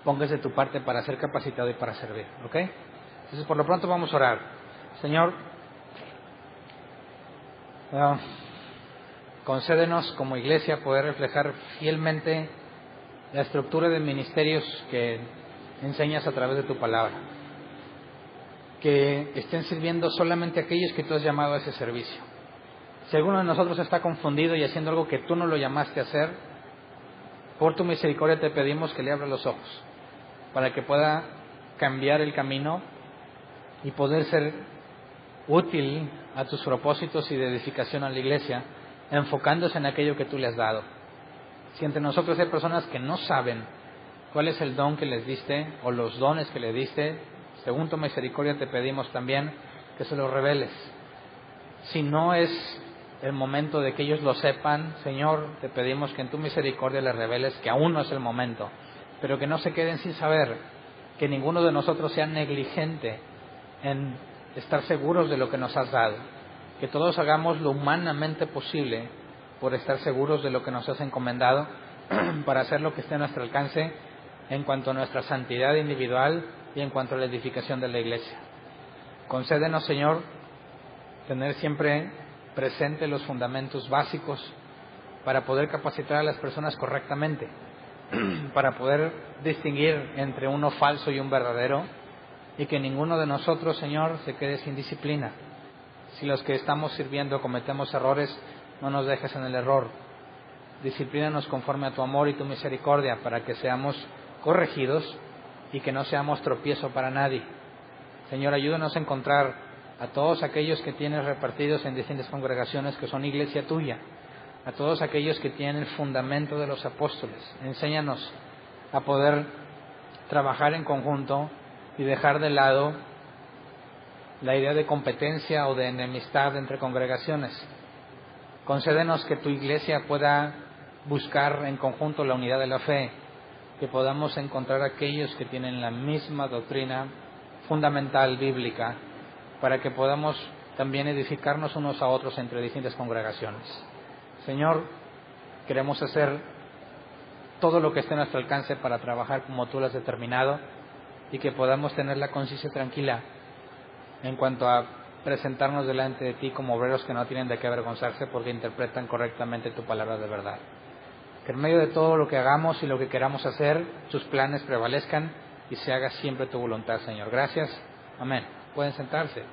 pongas de tu parte para ser capacitado y para servir, ¿ok? Entonces, por lo pronto vamos a orar. Señor, concédenos como iglesia poder reflejar fielmente la estructura de ministerios que enseñas a través de tu palabra. Que estén sirviendo solamente a aquellos que tú has llamado a ese servicio. Si alguno de nosotros está confundido y haciendo algo que tú no lo llamaste a hacer, por tu misericordia te pedimos que le abras los ojos, para que pueda cambiar el camino y poder ser útil a tus propósitos y de edificación a la iglesia, enfocándose en aquello que tú le has dado. Si entre nosotros hay personas que no saben cuál es el don que les diste o los dones que le diste, según tu misericordia te pedimos también que se los reveles. Si no es el momento de que ellos lo sepan, Señor, te pedimos que en tu misericordia les reveles que aún no es el momento, pero que no se queden sin saber, que ninguno de nosotros sea negligente en estar seguros de lo que nos has dado, que todos hagamos lo humanamente posible por estar seguros de lo que nos has encomendado, para hacer lo que esté a nuestro alcance en cuanto a nuestra santidad individual y en cuanto a la edificación de la iglesia. Concédenos, Señor, tener siempre presente los fundamentos básicos para poder capacitar a las personas correctamente, para poder distinguir entre uno falso y un verdadero, y que ninguno de nosotros, Señor, se quede sin disciplina. Si los que estamos sirviendo cometemos errores, no nos dejes en el error. Disciplínanos conforme a tu amor y tu misericordia, para que seamos corregidos y que no seamos tropiezo para nadie. Señor, ayúdanos a encontrar a todos aquellos que tienes repartidos en distintas congregaciones que son iglesia tuya, a todos aquellos que tienen el fundamento de los apóstoles. Enséñanos a poder trabajar en conjunto y dejar de lado la idea de competencia o de enemistad entre congregaciones. Concédenos que tu iglesia pueda buscar en conjunto la unidad de la fe, que podamos encontrar aquellos que tienen la misma doctrina fundamental bíblica, para que podamos también edificarnos unos a otros entre distintas congregaciones. Señor, queremos hacer todo lo que esté a nuestro alcance para trabajar como tú lo has determinado, y que podamos tener la conciencia tranquila en cuanto a presentarnos delante de ti como obreros que no tienen de qué avergonzarse porque interpretan correctamente tu palabra de verdad. Que en medio de todo lo que hagamos y lo que queramos hacer, tus planes prevalezcan y se haga siempre tu voluntad, Señor. Gracias. Amén. Pueden sentarse.